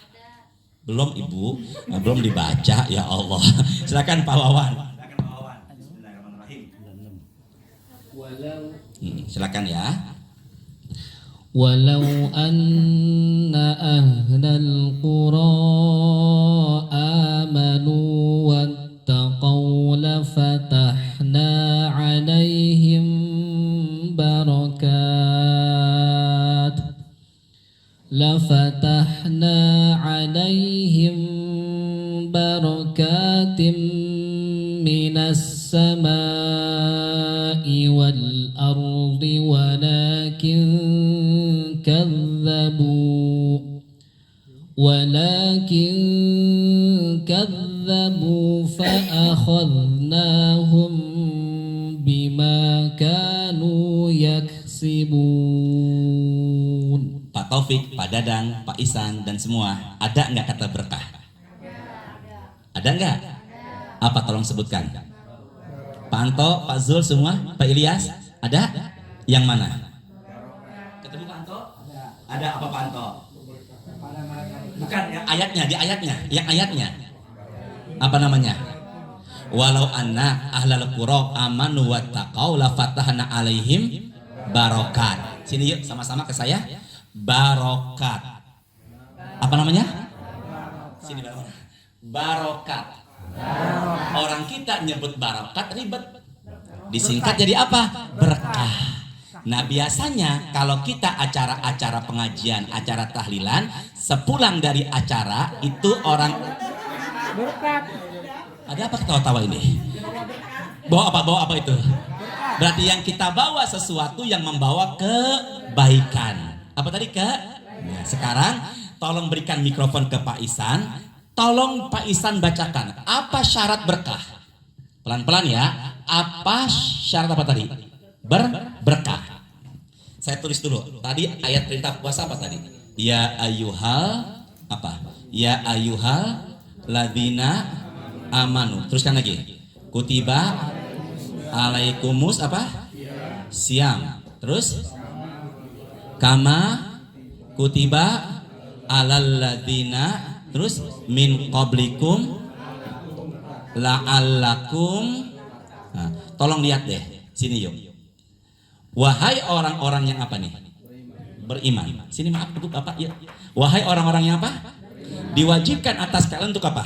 Belum Ibu, belum dibaca, ya Allah. Silakan Pak Wawan. Silakan Pak Wawan. Bismillahirrahmanirrahim. Silakan ya. Walau anna ahlal qura amanu wattaqaw lafatahna alaihim barakat lafatahna alaihim barakatim minas samai wal ardi walakin kadzabu fa'akhadnahum bima kanu yaksibun. Pak Taufik, Pak Dadang, Pak Ihsan dan semua, ada enggak kata berkah? Ada enggak? Apa tolong sebutkan? Pak Anto, Pak Zul semua, Pak Ilyas, ada? Yang mana? Ketemu Pak Anto? Ada apa Pak Anto? Bukan yang ayatnya, di ayatnya, yang ayatnya. Apa namanya? Walau anna ahlal qura amanu wattaqau lafatahna alaihim barokat. Sini yuk sama-sama ke saya. Barokat. Apa namanya? Sini barokat. Orang kita nyebut barokat ribet. Disingkat jadi apa? Berkah. Nah biasanya kalau kita acara-acara pengajian, acara tahlilan, sepulang dari acara itu orang Berkat. ada apa ketawa-tawa ini? Bawa apa? Bawa apa itu? Berarti yang kita bawa sesuatu yang membawa kebaikan. Apa tadi Nah, sekarang tolong berikan mikrofon ke Pak Isan. Tolong Pak Isan bacakan. Apa syarat berkah? Pelan-pelan ya. Apa syarat apa tadi? Berkah. Saya tulis dulu. Tadi ayat perintah puasa apa tadi? Ya ayyuhal apa? Ya ayyuhal ladzina amanu. Teruskan lagi. Kutiba alaikumus apa? Siam. Terus kama kutiba alal ladzina. Terus min qablikum la'allakum. Nah, tolong lihat deh sini yuk. Wahai orang-orang yang apa nih? Beriman. Sini maaf untuk apa? Ya. Wahai orang-orang yang apa? Diwajibkan atas kalian untuk apa?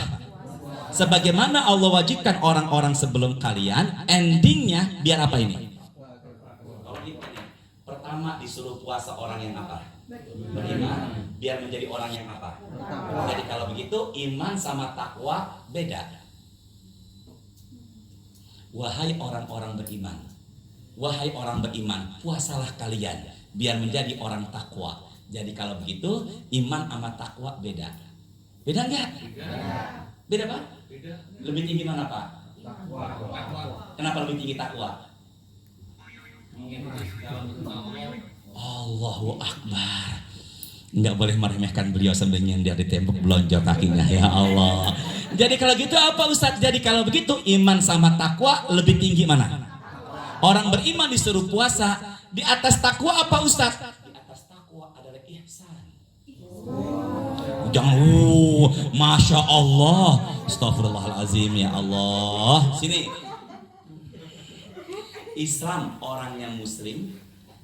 Sebagaimana Allah wajibkan orang-orang sebelum kalian, endingnya biar apa ini? Pertama disuruh puasa orang yang apa? Beriman. Biar menjadi orang yang apa? Jadi kalau begitu iman sama takwa beda. Wahai orang-orang beriman, wahai orang beriman, puasalah kalian biar menjadi orang takwa. Jadi kalau begitu iman sama takwa beda. Beda enggak? Beda Pak? Beda. Lebih tinggi mana Pak? Takwa. Kenapa lebih tinggi takwa? Allahu Akbar. Enggak boleh meremehkan beliau sambil nyender di tembok belonjok kakinya, ya Allah. Jadi kalau gitu apa Ustadz? Jadi kalau begitu iman sama takwa lebih tinggi mana? Orang beriman disuruh puasa, di atas takwa apa Ustadz? Di atas takwa adalah ihsan. Jangan Masya Allah, Astaghfirullahalazim, ya Allah. Sini. Islam orangnya muslim,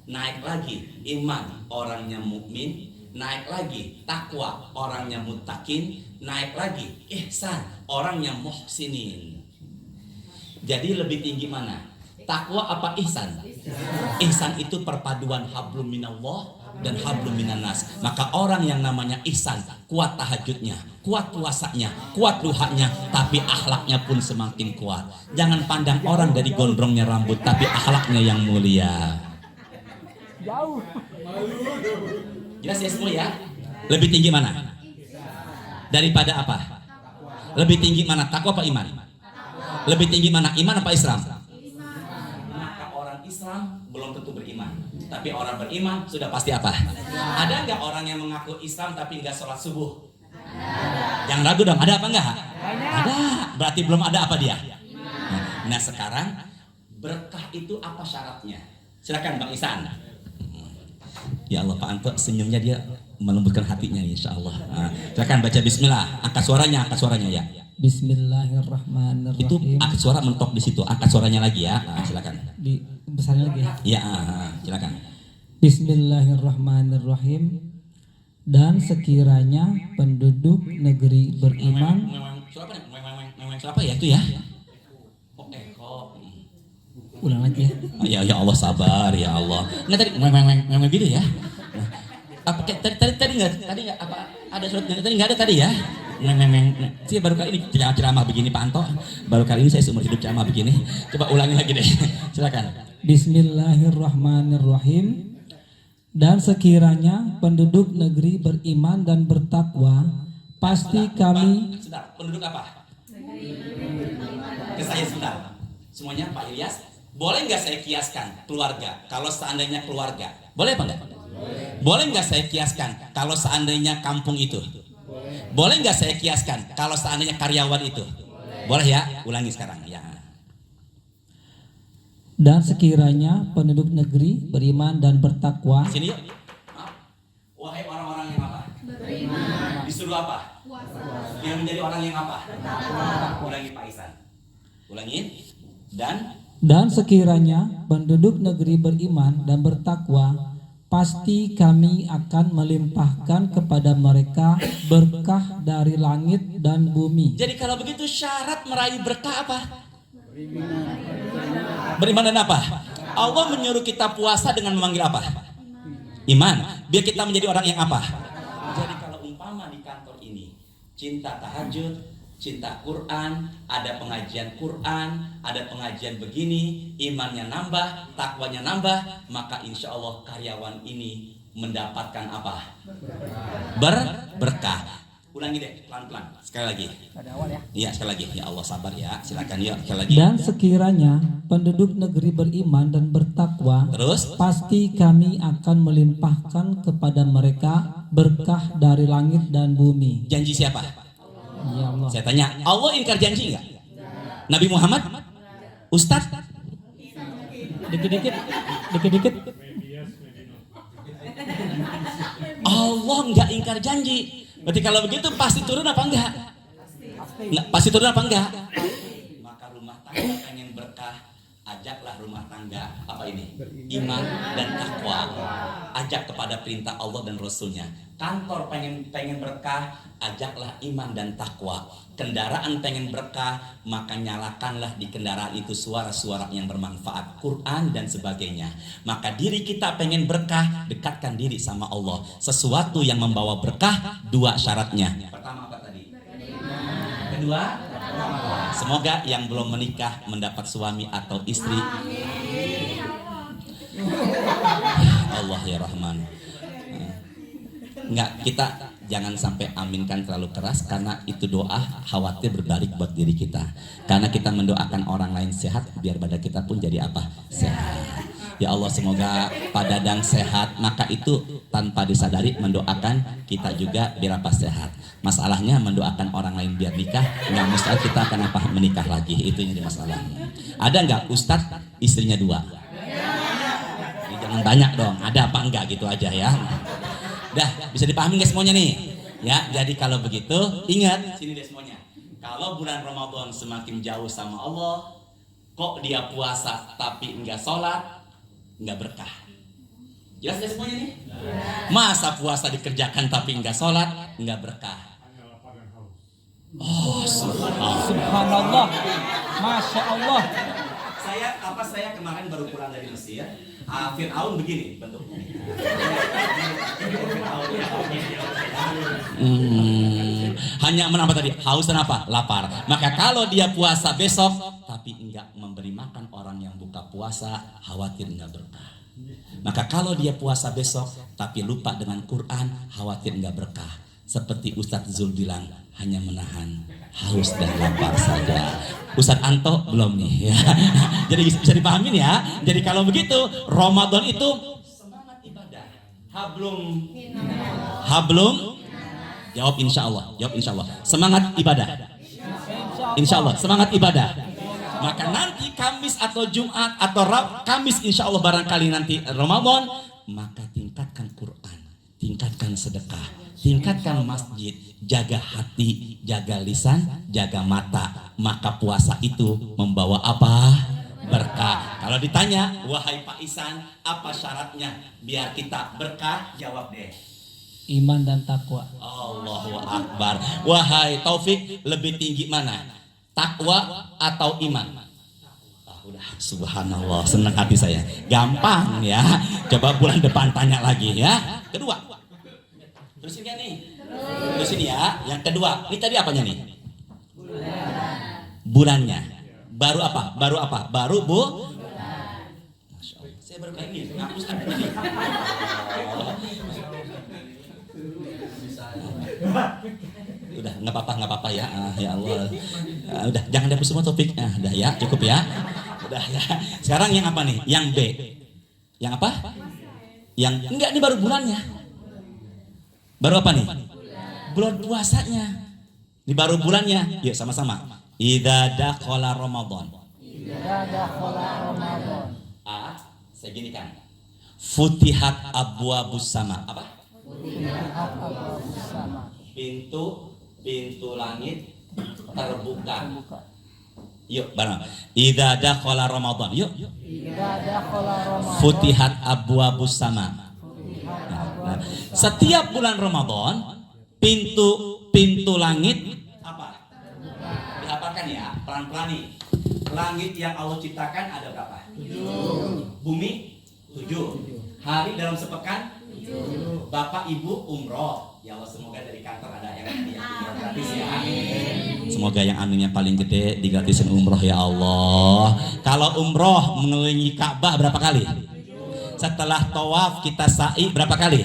naik lagi iman orangnya mukmin, naik lagi takwa orangnya muttaqin, naik lagi ihsan orangnya muhsinin. Jadi lebih tinggi mana? Takwa apa ihsan? Ihsan itu perpaduan hablum minallah dan hablum minannas. Maka orang yang namanya ihsan kuat tahajudnya, kuat puasanya, kuat duhanya, tapi akhlaknya pun semakin kuat. Jangan pandang orang dari gondrongnya rambut, tapi akhlaknya yang mulia. Jauh. Jelas ya semua ya? Lebih tinggi mana? Daripada apa? Lebih tinggi mana? Takwa apa iman? Lebih tinggi mana? Iman apa Islam? Maka orang Islam belum tentu beriman, tapi orang beriman sudah pasti apa? Ada nggak orang yang mengaku Islam tapi nggak sholat subuh? Yang ragu dong, ada apa enggak? Ada. Berarti belum ada apa dia? Nah sekarang berkah itu apa syaratnya? Silakan Bang Isan. Ya Allah Pak Anto senyumnya dia melembutkan hatinya insya Allah. Silakan baca Bismillah. Angkat suaranya ya. Bismillahirrahmanirrahim. Itu angkat suara mentok di situ. Angkat suaranya lagi ya. Silakan. Di besarnya lagi. Ya, silakan. Bismillahirrahmanirrahim. Dan sekiranya penduduk negeri beriman. Siapa ya itu ya? Oh, Ulang lagi ya. Ya Allah sabar ya Allah. Nggak tadi memang gitu ya. Apa tadi nggak apa ada surat tadi nggak ada tadi ya. Saya baru kali ini ceramah begini Pak Anto. Baru kali ini saya seumur hidup ceramah begini. Coba ulangi lagi deh. Silakan. Bismillahirrahmanirrahim. Dan sekiranya penduduk negeri beriman dan bertakwa, pasti kami. Sebentar, penduduk apa? Ke saya sebentar. Semuanya Pak Ilyas. Boleh nggak saya kiaskan keluarga? Kalau seandainya keluarga, boleh apa enggak? Boleh nggak saya kiaskan kalau seandainya kampung itu? Boleh nggak saya kiaskan kalau seandainya karyawan itu? Boleh ya? Ulangi sekarang ya. Dan sekiranya penduduk negeri beriman dan bertakwa. Sini yuk. Wahai orang-orang yang apa? Beriman. Disuruh apa? Puasa. Yang menjadi orang yang apa? Bertakwa. Ulangi Pak Isan. Ulangin. Dan sekiranya penduduk negeri beriman dan bertakwa, pasti kami akan melimpahkan kepada mereka berkah dari langit dan bumi. jadi kalau begitu syarat meraih berkah apa? Beriman dan apa? Allah menyuruh kita puasa dengan memanggil apa? Iman. Biar kita menjadi orang yang apa? Jadi kalau umpama di kantor ini cinta tahajud, cinta Quran, ada pengajian Quran, ada pengajian begini, imannya nambah, takwanya nambah, maka insya Allah karyawan ini mendapatkan apa? Berkah. Ulangi deh, pelan-pelan. Sekali lagi. Iya, sekali lagi. Ya Allah, sabar ya. Silakan yuk, sekali lagi. Dan sekiranya penduduk negeri beriman dan bertakwa, Terus? pasti kami akan melimpahkan kepada mereka berkah dari langit dan bumi. Janji siapa? Ya Allah. Saya tanya, Allah ingkar janji enggak? Nabi Muhammad? Ustadz? Dikit-dikit. Allah enggak ingkar janji. Berarti kalau begitu pasti turun apa enggak? Pasti turun apa enggak? Maka rumah tangga pengen berkah, ajaklah rumah tangga apa ini? Iman dan takwa. Ajak kepada perintah Allah dan Rasulnya. Kantor pengen berkah, ajaklah iman dan takwa. Kendaraan pengen berkah, maka nyalakanlah di kendaraan itu suara-suara yang bermanfaat, Quran dan sebagainya. Maka diri kita pengen berkah, dekatkan diri sama Allah. Sesuatu yang membawa berkah, dua syaratnya. Pertama apa tadi? Kedua, semoga yang belum menikah mendapat suami atau istri. Allah ya Rahman. Enggak, kita jangan sampai aminkan terlalu keras, karena itu doa khawatir berbalik buat diri kita. Karena kita mendoakan orang lain sehat, biar badan kita pun jadi apa? Sehat. Ya Allah, semoga Pak Dadang sehat, maka itu tanpa disadari mendoakan kita juga biar apa? Sehat. Masalahnya mendoakan orang lain biar nikah, nggak mustahil kita akan apa? Menikah lagi. Itu yang jadi masalahnya. Ada nggak Ustadz istrinya 2? Ya, jangan banyak dong. Ada apa enggak gitu aja ya. Dah, bisa dipahami nggak semuanya nih? Ya, jadi kalau begitu ingat sini deh semuanya. Kalau bulan Ramadan semakin jauh sama Allah, kok dia puasa tapi enggak sholat, enggak berkah. Jelas deh semuanya nih? Masa puasa dikerjakan tapi enggak sholat, enggak berkah. Oh, Subhanallah. Masya Allah. Saya kemarin baru pulang dari Mesir. Fir'aun begini bentuknya. Hanya menambah tadi haus dan apa? Lapar. Maka kalau dia puasa besok tapi enggak memberi makan orang yang buka puasa, khawatir enggak berkah. Maka kalau dia puasa besok tapi lupa dengan Quran, khawatir enggak berkah. Seperti Ustadz Zul bilang, hanya menahan haus dan lapar saja. Ustadz Anto belum nih ya. Jadi bisa dipahamin ya. Jadi kalau begitu Ramadan itu semangat ibadah. Hablum. Jawab insya Allah. Semangat ibadah. Insya Allah semangat ibadah. Maka nanti Kamis atau Jumat atau Kamis insya Allah barangkali nanti Ramadan, maka tingkatkan Quran, tingkatkan sedekah, tingkatkan masjid, jaga hati, jaga lisan, jaga mata. Maka puasa itu membawa apa? Berkah. Kalau ditanya, wahai Pak Isan, apa syaratnya biar kita berkah? Jawab deh. Iman dan takwa. Allahu Akbar. Wahai Taufik, lebih tinggi mana? Takwa atau iman? Udah, subhanallah, senang hati saya. Gampang ya. Coba bulan depan tanya lagi ya. Kedua. Terusin gak nih? Terusin ya. Yang kedua, ini tadi apanya nih? Bulannya. Baru apa? Baru Masya Allah. Saya baru kayak gini. Ngapus apa ini? Udah, nggak apa-apa ya. Ya Allah. Udah, jangan dihapus semua topik. Udah ya, cukup ya. Udah ya. Sekarang yang apa nih? Yang B. Yang apa? Yang enggak, ini baru bulannya. Baru apa nih? Bulan puasanya. Ini baru bulannya. Yuk sama-sama. Idza dakhala Ramadan. Saya gini kan. Futihat abwabus sama. Apa? Pintu langit terbuka. Yuk bareng. Idza dakhala Ramadan. Yuk. Futihat abwabus sama. Nah, setiap bulan Ramadan pintu langit apa? Dihafalkan ya, pelan-pelan nih. Langit yang Allah ciptakan ada berapa? 7. Bumi 7. Hari dalam sepekan Bapak Ibu umroh. Ya Allah, semoga dari kantor ada yang gratis ya. Semoga yang anunya paling gede digratisin umroh ya Allah. Kalau umroh mengelilingi Ka'bah berapa kali? Setelah tawaf kita sa'i berapa kali?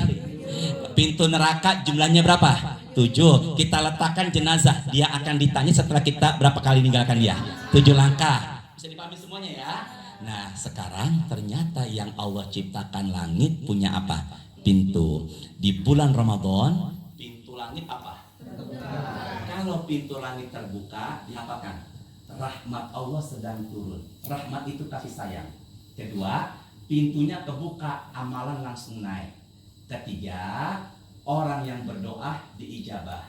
Pintu neraka jumlahnya berapa? 7. Kita letakkan jenazah, dia akan ditanya setelah kita berapa kali meninggalkan dia. 7 langkah. Bisa dipahami semuanya ya. Nah sekarang ternyata yang Allah ciptakan langit punya apa? Pintu. Di bulan Ramadan pintu langit apa? Kalau pintu langit terbuka, diapakan? Rahmat Allah sedang turun. Rahmat itu kasih sayang. Kedua, pintunya kebuka, amalan langsung naik. Ketiga, orang yang berdoa diijabah.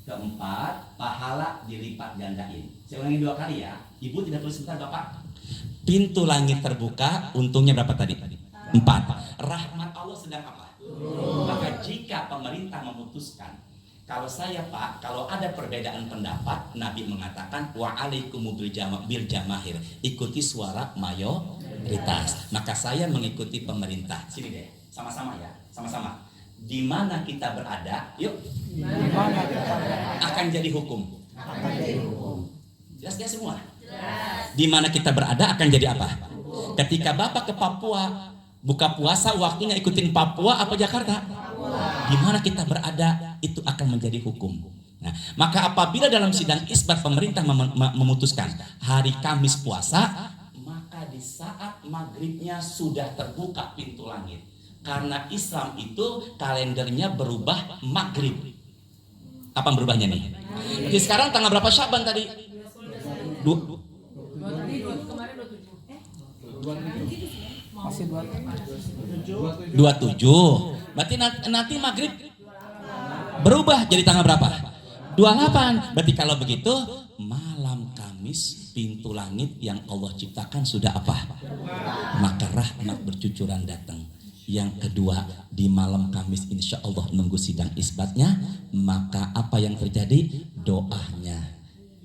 Keempat, pahala dilipat gandain. Saya ulangi 2 kali ya. Ibu tidak tulis sebentar Bapak. Pintu langit terbuka, untungnya berapa tadi? 4. Rahmat Allah sedang apa? Maka jika pemerintah memutuskan, kalau saya Pak, kalau ada perbedaan pendapat, Nabi mengatakan wa'alaikumu bil jamahir, ikuti suara mayoritas. Maka saya mengikuti pemerintah. Sini deh, sama-sama ya, sama-sama. Di mana kita berada, yuk. Akan jadi hukum. Jelas ya semua? Di mana kita berada akan jadi apa? Ketika Bapak ke Papua, buka puasa waktunya ikutin Papua apa Jakarta? Di mana kita berada itu akan menjadi hukum. Nah, maka apabila dalam sidang isbat pemerintah memutuskan hari Kamis puasa, maka di saat maghribnya sudah terbuka pintu langit. Karena Islam itu kalendernya berubah maghrib. Apa berubahnya nih? Jadi sekarang tanggal berapa Syaban tadi? 27. Berarti nanti maghrib berubah jadi tanggal berapa? 28. Berarti kalau begitu malam Kamis pintu langit yang Allah ciptakan sudah apa? Maka rahmat bercucuran datang. Yang kedua, di malam Kamis insya Allah nunggu sidang isbatnya, maka apa yang terjadi? Doanya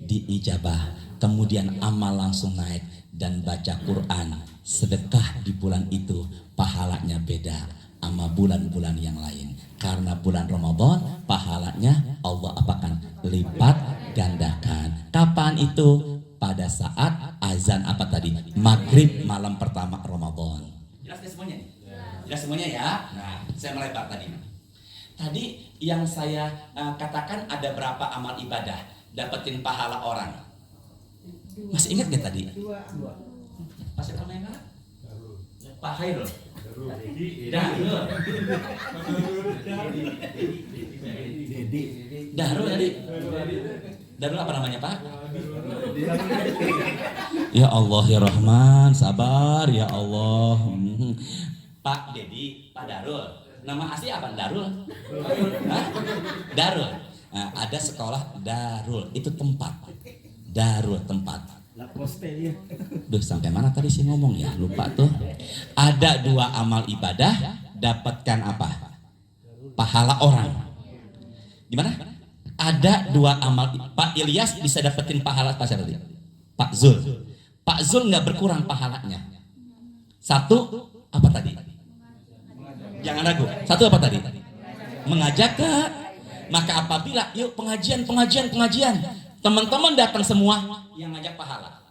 diijabah, kemudian amal langsung naik dan baca Quran, sedekah di bulan itu pahalanya beda sama bulan-bulan yang lain. Karena bulan Ramadan pahalanya Allah apakan? Lipat gandakan. Kapan itu? Pada saat azan apa tadi? Maghrib malam pertama Ramadan. Jelas semuanya nih? Jelas semuanya ya? Nah, saya melebar tadi. Tadi yang saya katakan ada berapa amal ibadah dapetin pahala orang. Masih ingat gak tadi? Masih tahu yang mana? Pak Hairul. Darul tadi. Darul apa namanya Pak? Ya Allah ya Rahman, sabar ya Allah. Pak Dedi, Pak Darul. Nama asli apa Darul? Hah? Darul. Nah, ada sekolah Darul, itu tempat. Darul tempat. Duh, sampai mana tadi sih ngomong ya? Lupa tuh. Ada 2 amal ibadah, dapatkan apa? Pahala orang. Gimana? Ada 2 amal. Pak Ilyas bisa dapetin pahala apa tadi? Pak Zul. Pak Zul nggak berkurang pahalanya. 1 apa tadi? Jangan ragu. 1 apa tadi? Mengajak ke. Maka apabila yuk pengajian. Teman-teman datang semua yang ngajak pahala.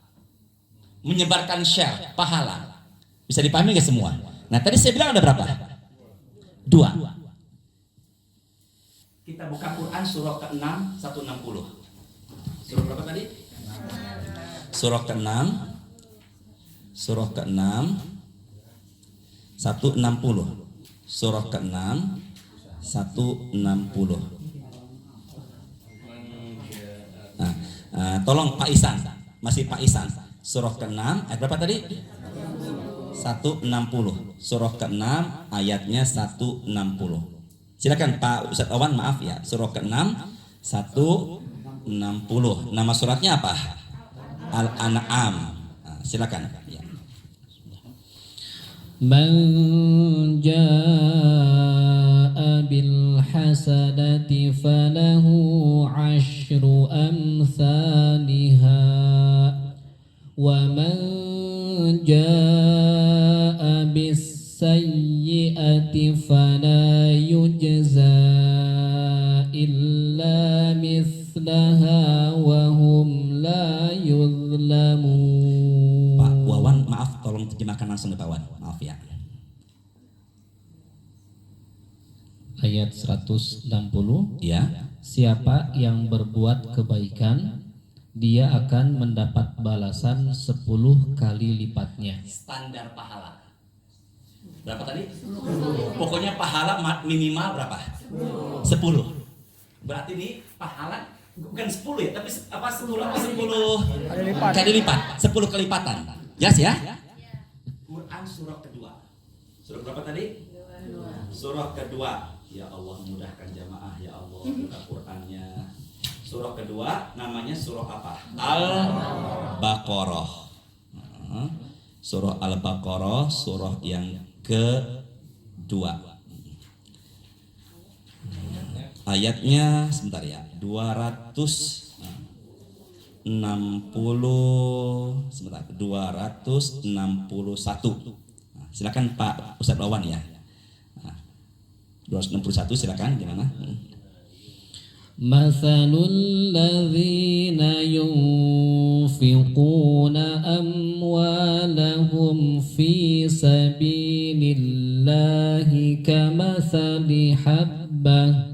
Menyebarkan share pahala. Bisa dipahami nggak semua? Nah tadi saya bilang ada berapa? 2. Kita buka Quran surah ke-6 160. Surah berapa tadi? Surah ke-6. Surah ke-6 160. Surah ke-6 160. Tolong Pak Isan, masih Pak Isan. Surah ke-6 ayat berapa tadi? 160. Surah ke-6 ayatnya 160. Silakan Pak Ustadz Awan, maaf ya. Surah ke-6 160. Nama suratnya apa? Al-An'am. Silakan. Ya. Man jaa bil hasanati falahu 'asyru amsalihha wa man jaa bis sayyi'ati fala إلا مثلها وهم لا يظلمون. Pak Wawan, maaf, tolong terjemahkan langsung ke Pak Wawan. Maaf ya. Ayat 160. Ya. Siapa yang berbuat kebaikan, dia akan mendapat balasan 10 kali lipatnya. Standar pahala. Berapa tadi? Pokoknya pahala minimal berapa? 10. Berarti ini pahala bukan 10 ya, tapi 10 kali lipat. 10 kelipatan. Jelas ya? Quran surah kedua. Surah berapa tadi? Surah kedua. Ya Allah, mudahkan jamaah ya Allah, buka Qurannya. Surah kedua namanya surah apa? Al-Baqarah. Surah Al-Baqarah, surah yang kedua. Ayatnya sebentar ya, 261. Silakan Pak Ustadz Wawan ya. 261 silakan gimana? مثل الذين ينفقون أموالهم في سبيل الله كمثل حبة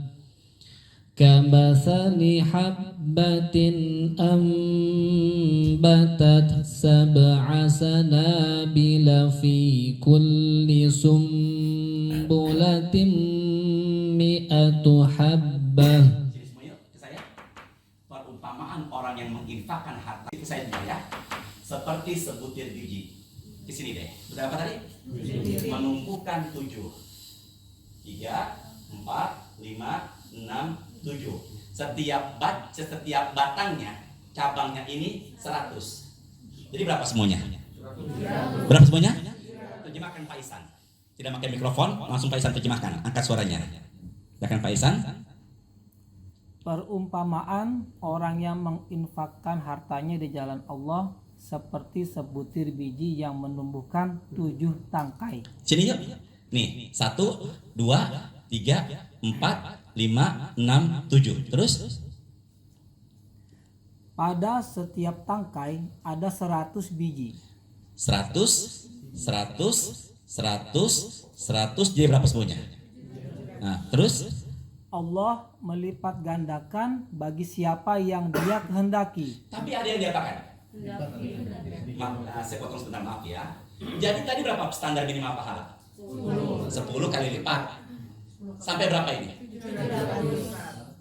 أنبتت 7 سنابل في كل سنبلة 100 حبة. Perumpamaan orang yang menginfakkan harta itu saya juga ya, seperti sebutir biji. Di sini deh. Berapa tadi? Menumbuhkan 7. 3, 4, 5, 6, 7. Setiap batangnya, cabangnya ini 100. Jadi berapa semuanya? Berapa semuanya? Terjemahkan Pak Isan. Tidak pakai mikrofon, langsung Pak Isan terjemahkan. Angkat suaranya. Silakan Pak Isan. Perumpamaan orang yang menginfakkan hartanya di jalan Allah seperti sebutir biji yang menumbuhkan 7 tangkai. Sini yuk. Nih, 1, 2, 3, 4, 5, 6, 7. Terus? Pada setiap tangkai ada 100 biji. 100, 100 jadi berapa semuanya? Nah, terus? Allah melipat gandakan bagi siapa yang Dia kehendaki. Tapi ada yang diapakan? Maaf, saya potong sebentar, maaf ya. Jadi tadi berapa standar minimal pahala? 10 kali lipat. Sampai berapa ini?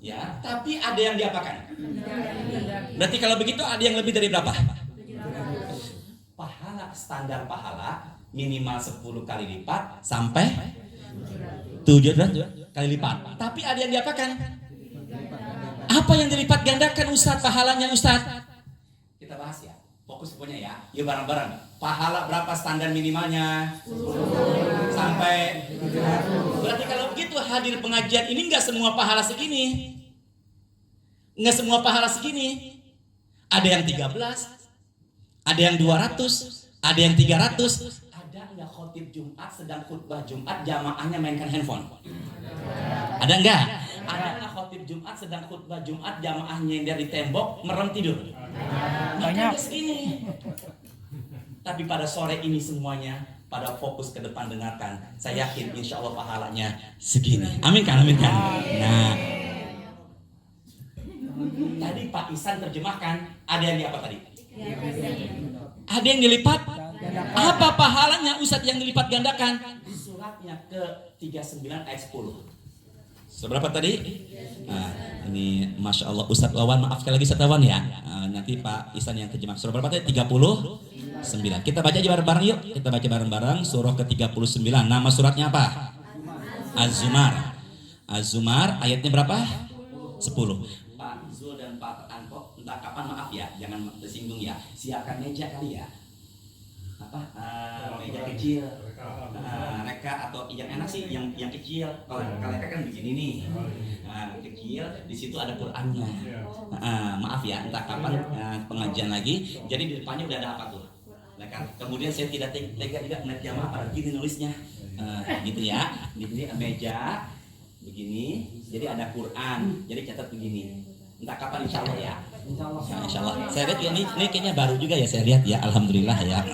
Ya, tapi ada yang diapakan? Berarti kalau begitu ada yang lebih dari berapa? Pahala, standar pahala minimal 10 kali lipat sampai 7 kali lipat. Tapi ada yang diapakan? Apa yang dilipat gandakan Ustadz pahalanya Ustadz? Kita bahas ya. Fokus pokoknya ya. Yuk bareng-bareng. Pahala berapa standar minimalnya? 10 sampai 300. Berarti kalau begitu hadir pengajian ini enggak semua pahala segini. Enggak semua pahala segini. Ada yang 13, ada yang 200, ada yang 300. Ada enggak khotib Jumat sedang khutbah Jumat jamaahnya mainkan handphone? Ada enggak? Ada enggak khotib Jumat sedang khutbah Jumat jamaahnya yang dari tembok merem tidur? Banyak segini. Tapi pada sore ini semuanya pada fokus ke depan dengarkan. Saya yakin insya Allah pahalanya segini. Amin kan? Amin kan? Nah, tadi Pak Isan terjemahkan. Ada yang di apa tadi? Ada yang dilipat. Apa pahalanya Ustadz yang dilipat gandakan? Suratnya ke 39 ayat 10. Seberapa tadi? Nah, ini Masya Allah Ustadz Wawan, maaf sekali lagi Ustadz Wawan ya. Nanti Pak Isan yang terjemah. Surah berapa tadi? 39. Kita baca aja bareng-bareng yuk. Kita baca bareng-bareng surah ke 39. Nama suratnya apa? Az-Zumar. Az-Zumar ayatnya berapa? 10. Pak Zul dan Pak Anko, entah kapan maaf ya, jangan tersinggung ya. Siapkan meja kali ya. Apa? Meja kecil. Reka atau yang enak sih yang kecil. Kalau reka kan begini nih. Kecil, di situ ada Qur'annya. Maaf ya, entah kapan pengajian lagi. Jadi di depannya udah ada apa tuh? Kemudian saya tidak tega juga melihat jamaah pada gini nulisnya. Gitu ya. Di sini meja. begini, jadi ada Quran, jadi catat begini. Entah kapan insya Allah ya. Insya Allah. Saya lihat ini kayaknya baru juga ya saya lihat ya. Alhamdulillah ya.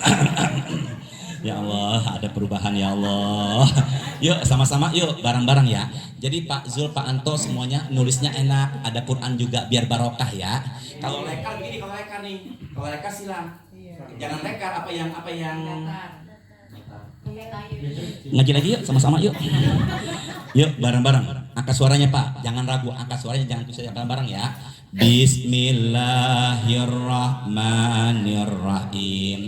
Ya Allah, ada perubahan ya Allah. Yuk sama-sama yuk bareng-bareng ya. Jadi Pak Zul, Pak Anto semuanya nulisnya enak, ada Quran juga biar barokah ya. Kalau lekar begini, kalau lekar nih, kalau lekar silang. Jangan lekar apa yang ngaji lagi yuk sama-sama yuk. Yuk bareng-bareng. Angkat suaranya Pak, jangan ragu, angkat suaranya jangan bisa bareng-bareng ya. Bismillahirrahmanirrahim.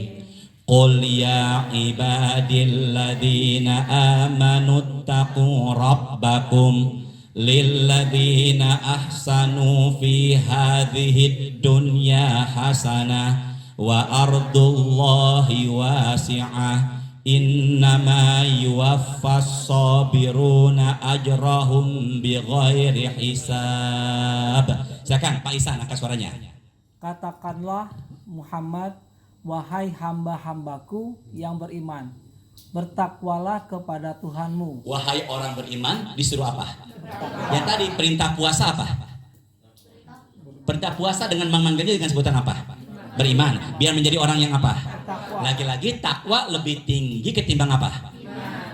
Qul ya ibadilladzina amanu taqu rabbakum lilladzina ahsanu fi hadhid dunya hasanah wa ardullahi wasi'ah innama yuwaffas sabiruna ajrahum bighairi hisab. Silakan Pak Isan angkat suaranya. Katakanlah Muhammad, wahai hamba-hambaku yang beriman, bertakwalah kepada Tuhanmu. Wahai orang beriman, disuruh apa? Yang tadi perintah puasa apa? Perintah puasa dengan memanggilnya dengan sebutan apa? Beriman. Biar menjadi orang yang apa? Lagi-lagi takwa lebih tinggi ketimbang apa?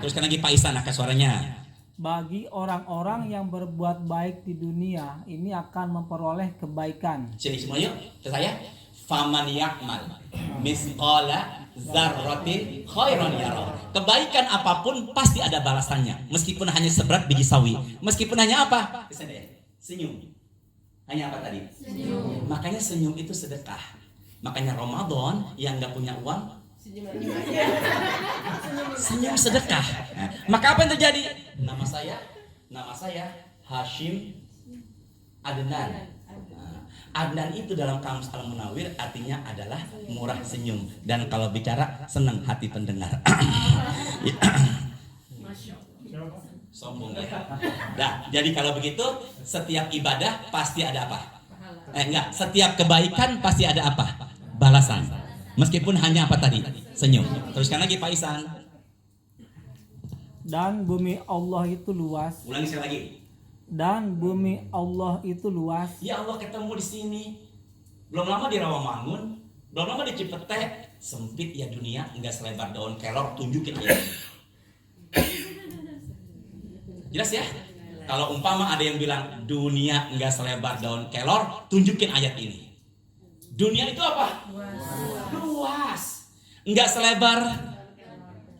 Teruskan lagi Pak Isan angkat suaranya. Bagi orang-orang yang berbuat baik di dunia ini akan memperoleh kebaikan. Sini semua yuk, ke saya. Faman yakmal misqala dzarratin khairan yara. Kebaikan apapun pasti ada balasannya, meskipun hanya seberat biji sawi, meskipun hanya apa? Senyum. Hanya apa tadi? Senyum. Makanya senyum itu sedekah. Makanya Ramadan yang nggak punya uang senyum sedekah. Nah, maka apa yang terjadi? Nama saya Hashim Adnan. Adnan itu dalam kamus Al-Munawwir artinya adalah murah senyum, dan kalau bicara senang hati pendengar. Sombong ya. Nah, jadi kalau begitu setiap ibadah pasti ada apa? Setiap kebaikan pasti ada apa? Balasan. Meskipun hanya apa tadi? Senyum. Teruskan lagi Pak Isan. Dan bumi Allah itu luas. Ulangi sekali lagi. Dan bumi Allah itu luas. Ya Allah, ketemu di sini. Belum lama di Rawamangun, belum lama di Cipete. Sempit ya dunia, enggak selebar daun kelor, tunjukin aja. Jelas ya? Kalau umpama ada yang bilang dunia enggak selebar daun kelor, tunjukin ayat ini. Dunia itu apa? Luas. Enggak selebar.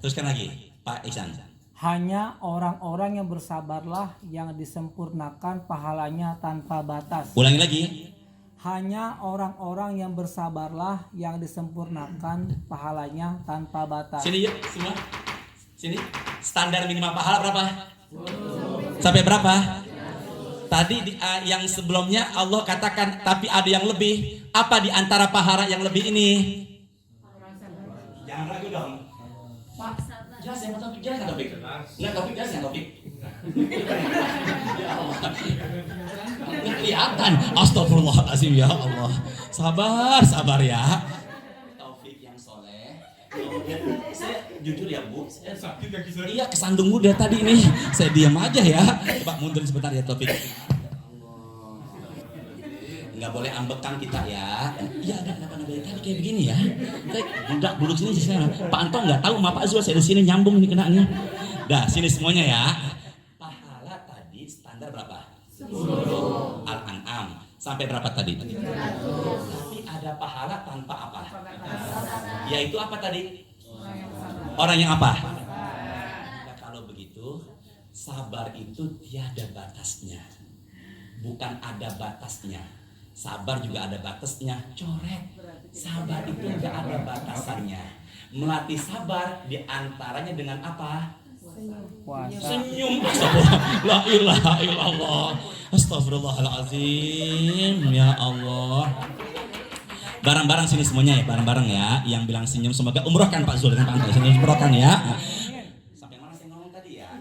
Teruskan lagi, Pak Ihsan. Hanya orang-orang yang bersabarlah yang disempurnakan pahalanya tanpa batas. Ulangi lagi. Hanya orang-orang yang bersabarlah yang disempurnakan pahalanya tanpa batas. Sini yuk semua. Sini. Standar minimal pahala berapa? Sampai berapa? Tadi yang sebelumnya Allah katakan tapi ada yang lebih. Apa di antara pahala yang lebih ini? Jangan ragu dong. Pak, jelas yang topik, jelas yang topik. Enggak topik, jelas yang topik. Ya Allah. Nggak kelihatan. Astagfirullahaladzim ya Allah. Sabar ya. Taufik yang soleh. Saya jujur ya Bu. Iya kesandung muda tadi nih. Saya diam aja ya. Coba mundur sebentar ya Taufik. Nggak boleh ambekan kita ya. Iya ada kenapa dari tadi kayak begini ya. Udah duduk sini saya. Pak Anto nggak tahu sama Pak Zul, saya di sini nyambung ini kenanya. Dah sini semuanya ya. Pahala tadi standar berapa? 10. Al-An'am sampai berapa tadi? 300. Tapi ada pahala tanpa apa? Yaitu apa tadi? Orang yang apa? Nah, kalau begitu sabar itu tiada batasnya. Bukan ada batasnya. Sabar juga ada batasnya, coret. Sabar itu enggak ada batasannya. Melatih sabar diantaranya dengan apa? Senyum. La ilaha illallah. Astagfirullahaladzim. Ya Allah. Barang-barang sini semuanya ya, barang-barang ya. Yang bilang senyum semoga umrohkan Pak Zul dengan Pak Anto. Senyum umrohkan ya. Sampai mana saya ngomong tadi ya?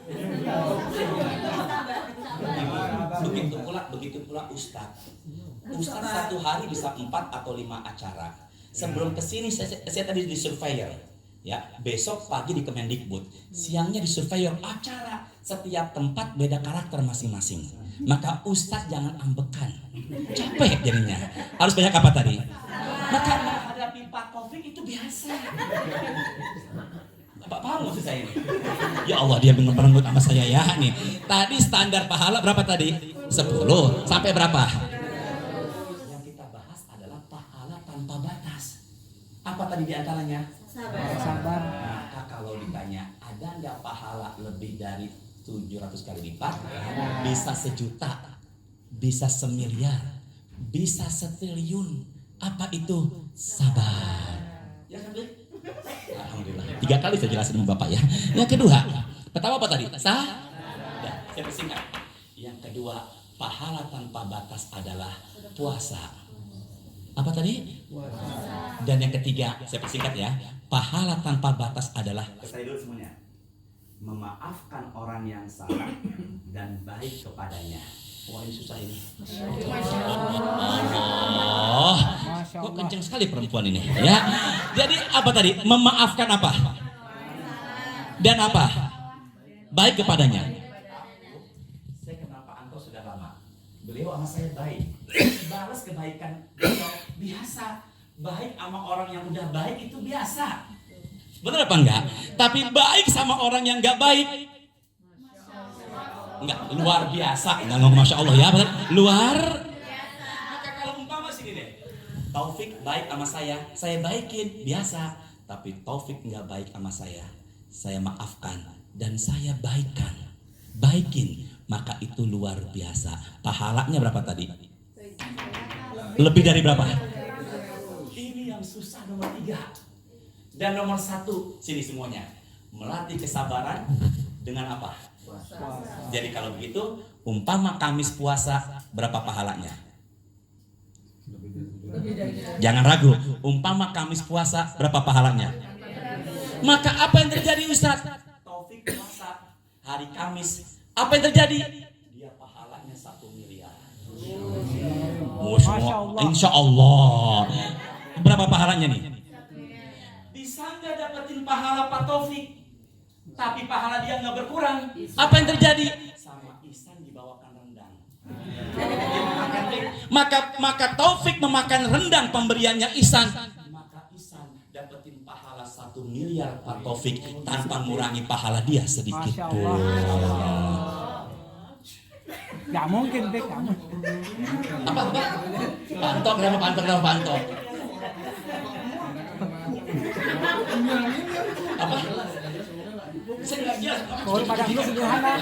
Begitu pula Ustadz. Ustadz satu hari bisa 4 atau 5 acara. Sebelum kesini saya tadi di surveyor, ya besok pagi di Kemendikbud, siangnya di surveyor acara Setiap tempat beda karakter masing-masing. Maka ustadz jangan ambekan, capek jadinya. Harus banyak apa tadi? Maka menghadapi Pak Taufik itu biasa. Bapak paham maksud saya ini? Ya Allah, dia merenggut sama saya ya nih. Tadi standar pahala berapa tadi? 10 sampai berapa? Yang kita bahas adalah pahala tanpa batas. Apa tadi diantaranya? Sabar. Maka kalau ditanya, ada nggak pahala lebih dari 700 kali lipat? Bisa 1 juta, bisa 1 miliar, bisa 1 triliun. Apa itu? Sabar. Ya kan, Bli? Alhamdulillah. 3 kali saya jelasin sama Bapak ya. Yang kedua, pertama apa tadi? Saya persingkat. Yang kedua, pahala tanpa batas adalah puasa. Apa tadi? Puasa. Dan yang ketiga, saya persingkat ya. Pahala tanpa batas adalah, saya dulu semuanya, memaafkan orang yang salah dan baik kepadanya. Wah, ini susah ini. Allah, kok kenceng sekali perempuan ini ya. Jadi apa tadi? Memaafkan apa? Dan apa? Baik kepadanya. Saya kenal Pak Anto sudah lama. Beliau sama saya baik. Balas kebaikan biasa. Baik sama orang yang udah baik itu biasa. Benar apa enggak? Tapi baik sama orang yang enggak baik, enggak, luar biasa. Enggak ngomong Masya Allah ya, benar? Luar biasa. Maka kalau umpama sini deh, Taufik baik sama saya baikin, biasa. Tapi Taufik enggak baik sama saya maafkan dan saya baikin. Maka itu luar biasa. Pahalanya berapa tadi? Lebih dari berapa? Ini yang susah nomor 3. Dan nomor 1, sini semuanya, melatih kesabaran dengan apa? Puasa. Jadi kalau begitu, umpama Kamis puasa, berapa pahalanya? Jangan ragu, umpama Kamis puasa, berapa pahalanya? Maka apa yang terjadi Ustaz? Taufik puasa hari Kamis, apa yang terjadi? Dia pahalanya 1 miliar. Masya Allah. Insya Allah. Berapa pahalanya nih? Bisa nggak dapetin pahala Pak Taufik, tapi pahala dia nggak berkurang? Apa yang terjadi? Sama Ihsan dibawakan rendang. Maka Taufik memakan rendang pemberiannya Ihsan. Maka Ihsan dapetin pahala 1 miliar Pak Taufik tanpa mengurangi pahala dia sedikit pun. Gak mungkin, Bek. Apa? Pantok. Apa? Saya nggak jelas. Kalau pada itu sederhana.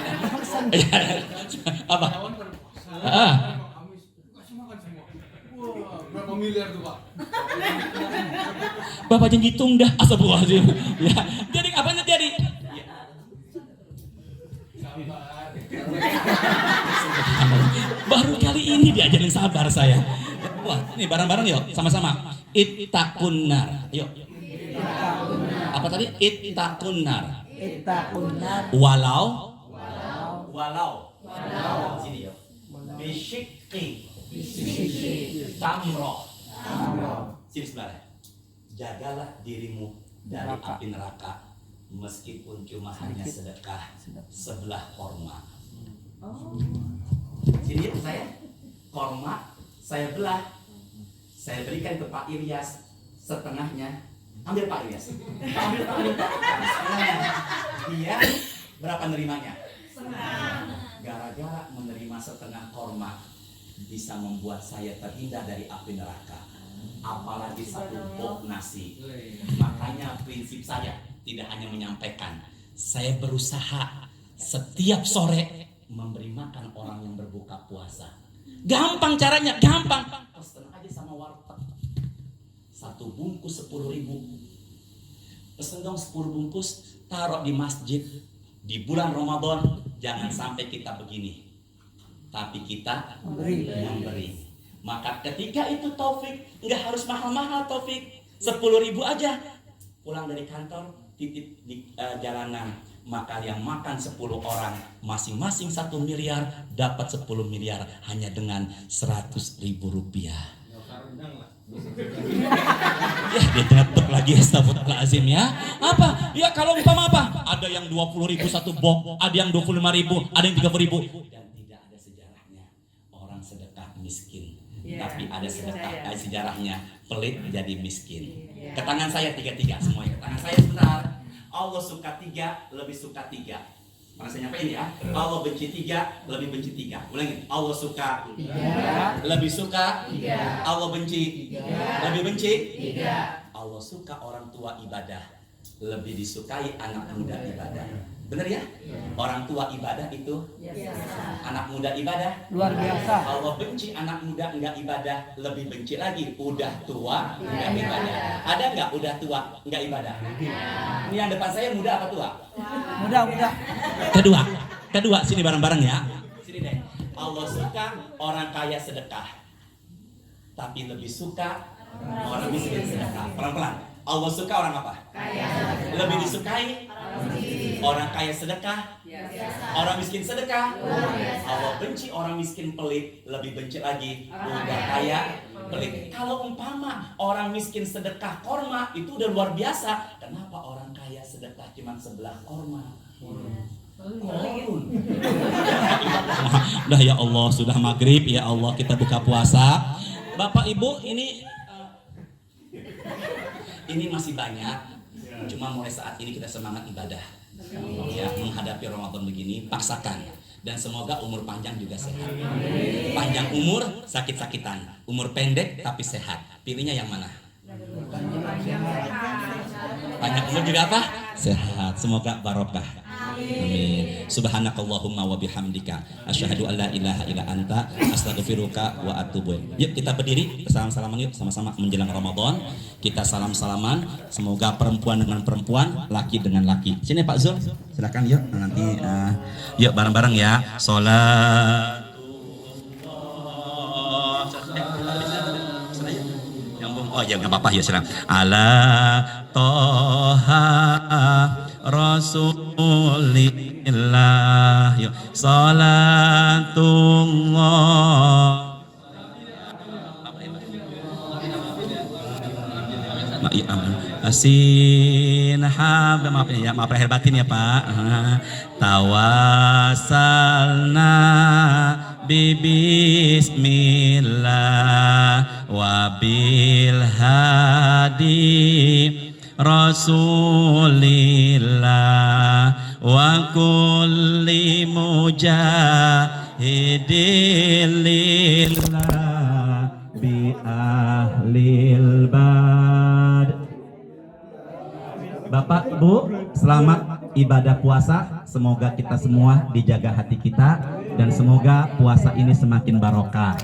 Apa? Berapa miliar tuh Pak? Bapak jangan hitung dah. Astagfirullahaladzim. Ya. Jadi apa yang terjadi? Baru kali ini diajarin sabar saya. Wah, ini bareng-bareng yuk, sama-sama. Ittaqunnar. Yuk. Apa tadi? Ittaqunnar. Walau. Sini yuk. Bisyikki. Tamroh. Sini sebelah. Jagalah dirimu dari api neraka, meskipun cuma hanya sedekah sebelah korma. Sini yuk saya. Korma saya belah. Saya berikan ke Pak Ilyas setengahnya. Ambil Pak Ilyas. Ambil Pak. Dia berapa nerimanya? Gara-gara menerima setengah korma bisa membuat saya terhindar dari api neraka. Apalagi 1 box nasi. Makanya prinsip saya tidak hanya menyampaikan, saya berusaha setiap sore memberi makan orang yang berbuka puasa. Gampang caranya, gampang. Pesen aja sama warteg. 1 bungkus 10.000. Pesen dong 10 bungkus, taruh di masjid. Di bulan Ramadan jangan sampai kita begini, tapi kita memberi. Maka ketika itu Taufik nggak harus mahal-mahal, Taufik 10.000 aja. Pulang dari kantor titip di jalanan. Maka yang makan 10 orang masing-masing 1 miliar, dapat 10 miliar hanya dengan 100.000 rupiah. Ya ditetuk lagi, astagfirullahaladzim ya. Apa? Ya kalau umpama apa? Ada yang 20.000 satu box, ada yang 25.000, ada yang 30.000. Dan tidak ada sejarahnya orang sedekah miskin. Tapi ada sedekah sejarahnya pelit jadi miskin. Ke tangan saya tiga semuanya. Ke tangan saya sebentar. Allah suka 3, lebih suka 3. Mana saya nyampein ya? Allah benci 3, lebih benci 3. Ulangin. Allah suka 3, lebih suka 3. Allah benci 3, lebih benci 3. Allah suka orang tua ibadah, lebih disukai anak muda ibadah. Benar ya? Orang tua ibadah itu anak muda ibadah Luar biasa. Allah benci anak muda enggak ibadah, lebih benci lagi udah tua enggak ibadah. Ada enggak udah tua enggak ibadah? Ini yang depan saya muda apa tua? Muda. Kedua sini bareng-bareng ya. Sini deh. Allah suka orang kaya sedekah, tapi lebih suka orang miskin sedekah. Pelan-pelan. Allah suka orang apa? Kaya. Lebih disukai orang kaya sedekah, orang miskin sedekah. Allah benci orang miskin pelit, lebih benci lagi udah kaya pelit. Kalau umpama orang miskin sedekah korma itu udah luar biasa. Kenapa orang kaya sedekah cuma sebelah korma? Udah ya Allah, sudah maghrib ya Allah, kita buka puasa. Bapak Ibu ini masih banyak, cuma mulai saat ini kita semangat ibadah ya, menghadapi Ramadan begini, paksakan. Dan semoga umur panjang juga sehat. Panjang umur, sakit-sakitan. Umur pendek tapi sehat. Pilihnya yang mana? Panjang umur juga apa? Sehat. Semoga barokah. Amin. Subhanakallahumma wa bihamdika asyhadu an la ilaha illa anta astaghfiruka wa atubu ilaik. Yuk kita berdiri, salam-salaman yuk sama-sama menjelang Ramadan. Kita salam-salaman, semoga perempuan dengan perempuan, laki dengan laki. Sini Pak Zul, silakan yuk nanti yuk bareng-bareng ya. Oh ya nggak apa-apa ya silakan. Ala toha Rasulillah yuk salatullah asin hab maaf lahir batin ya Pak. Tawasalna bismillah wa bil hadi Rasulillah wa kulli mujahidin lillah bi ahlil bad. Bapak Ibu, selamat ibadah puasa. Semoga kita semua dijaga hati kita dan semoga puasa ini semakin barokah.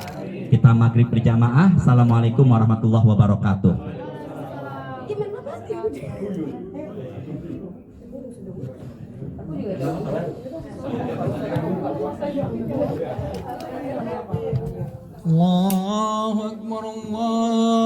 Kita maghrib berjamaah. Assalamualaikum warahmatullahi wabarakatuh. Allahu Akbar, Allah.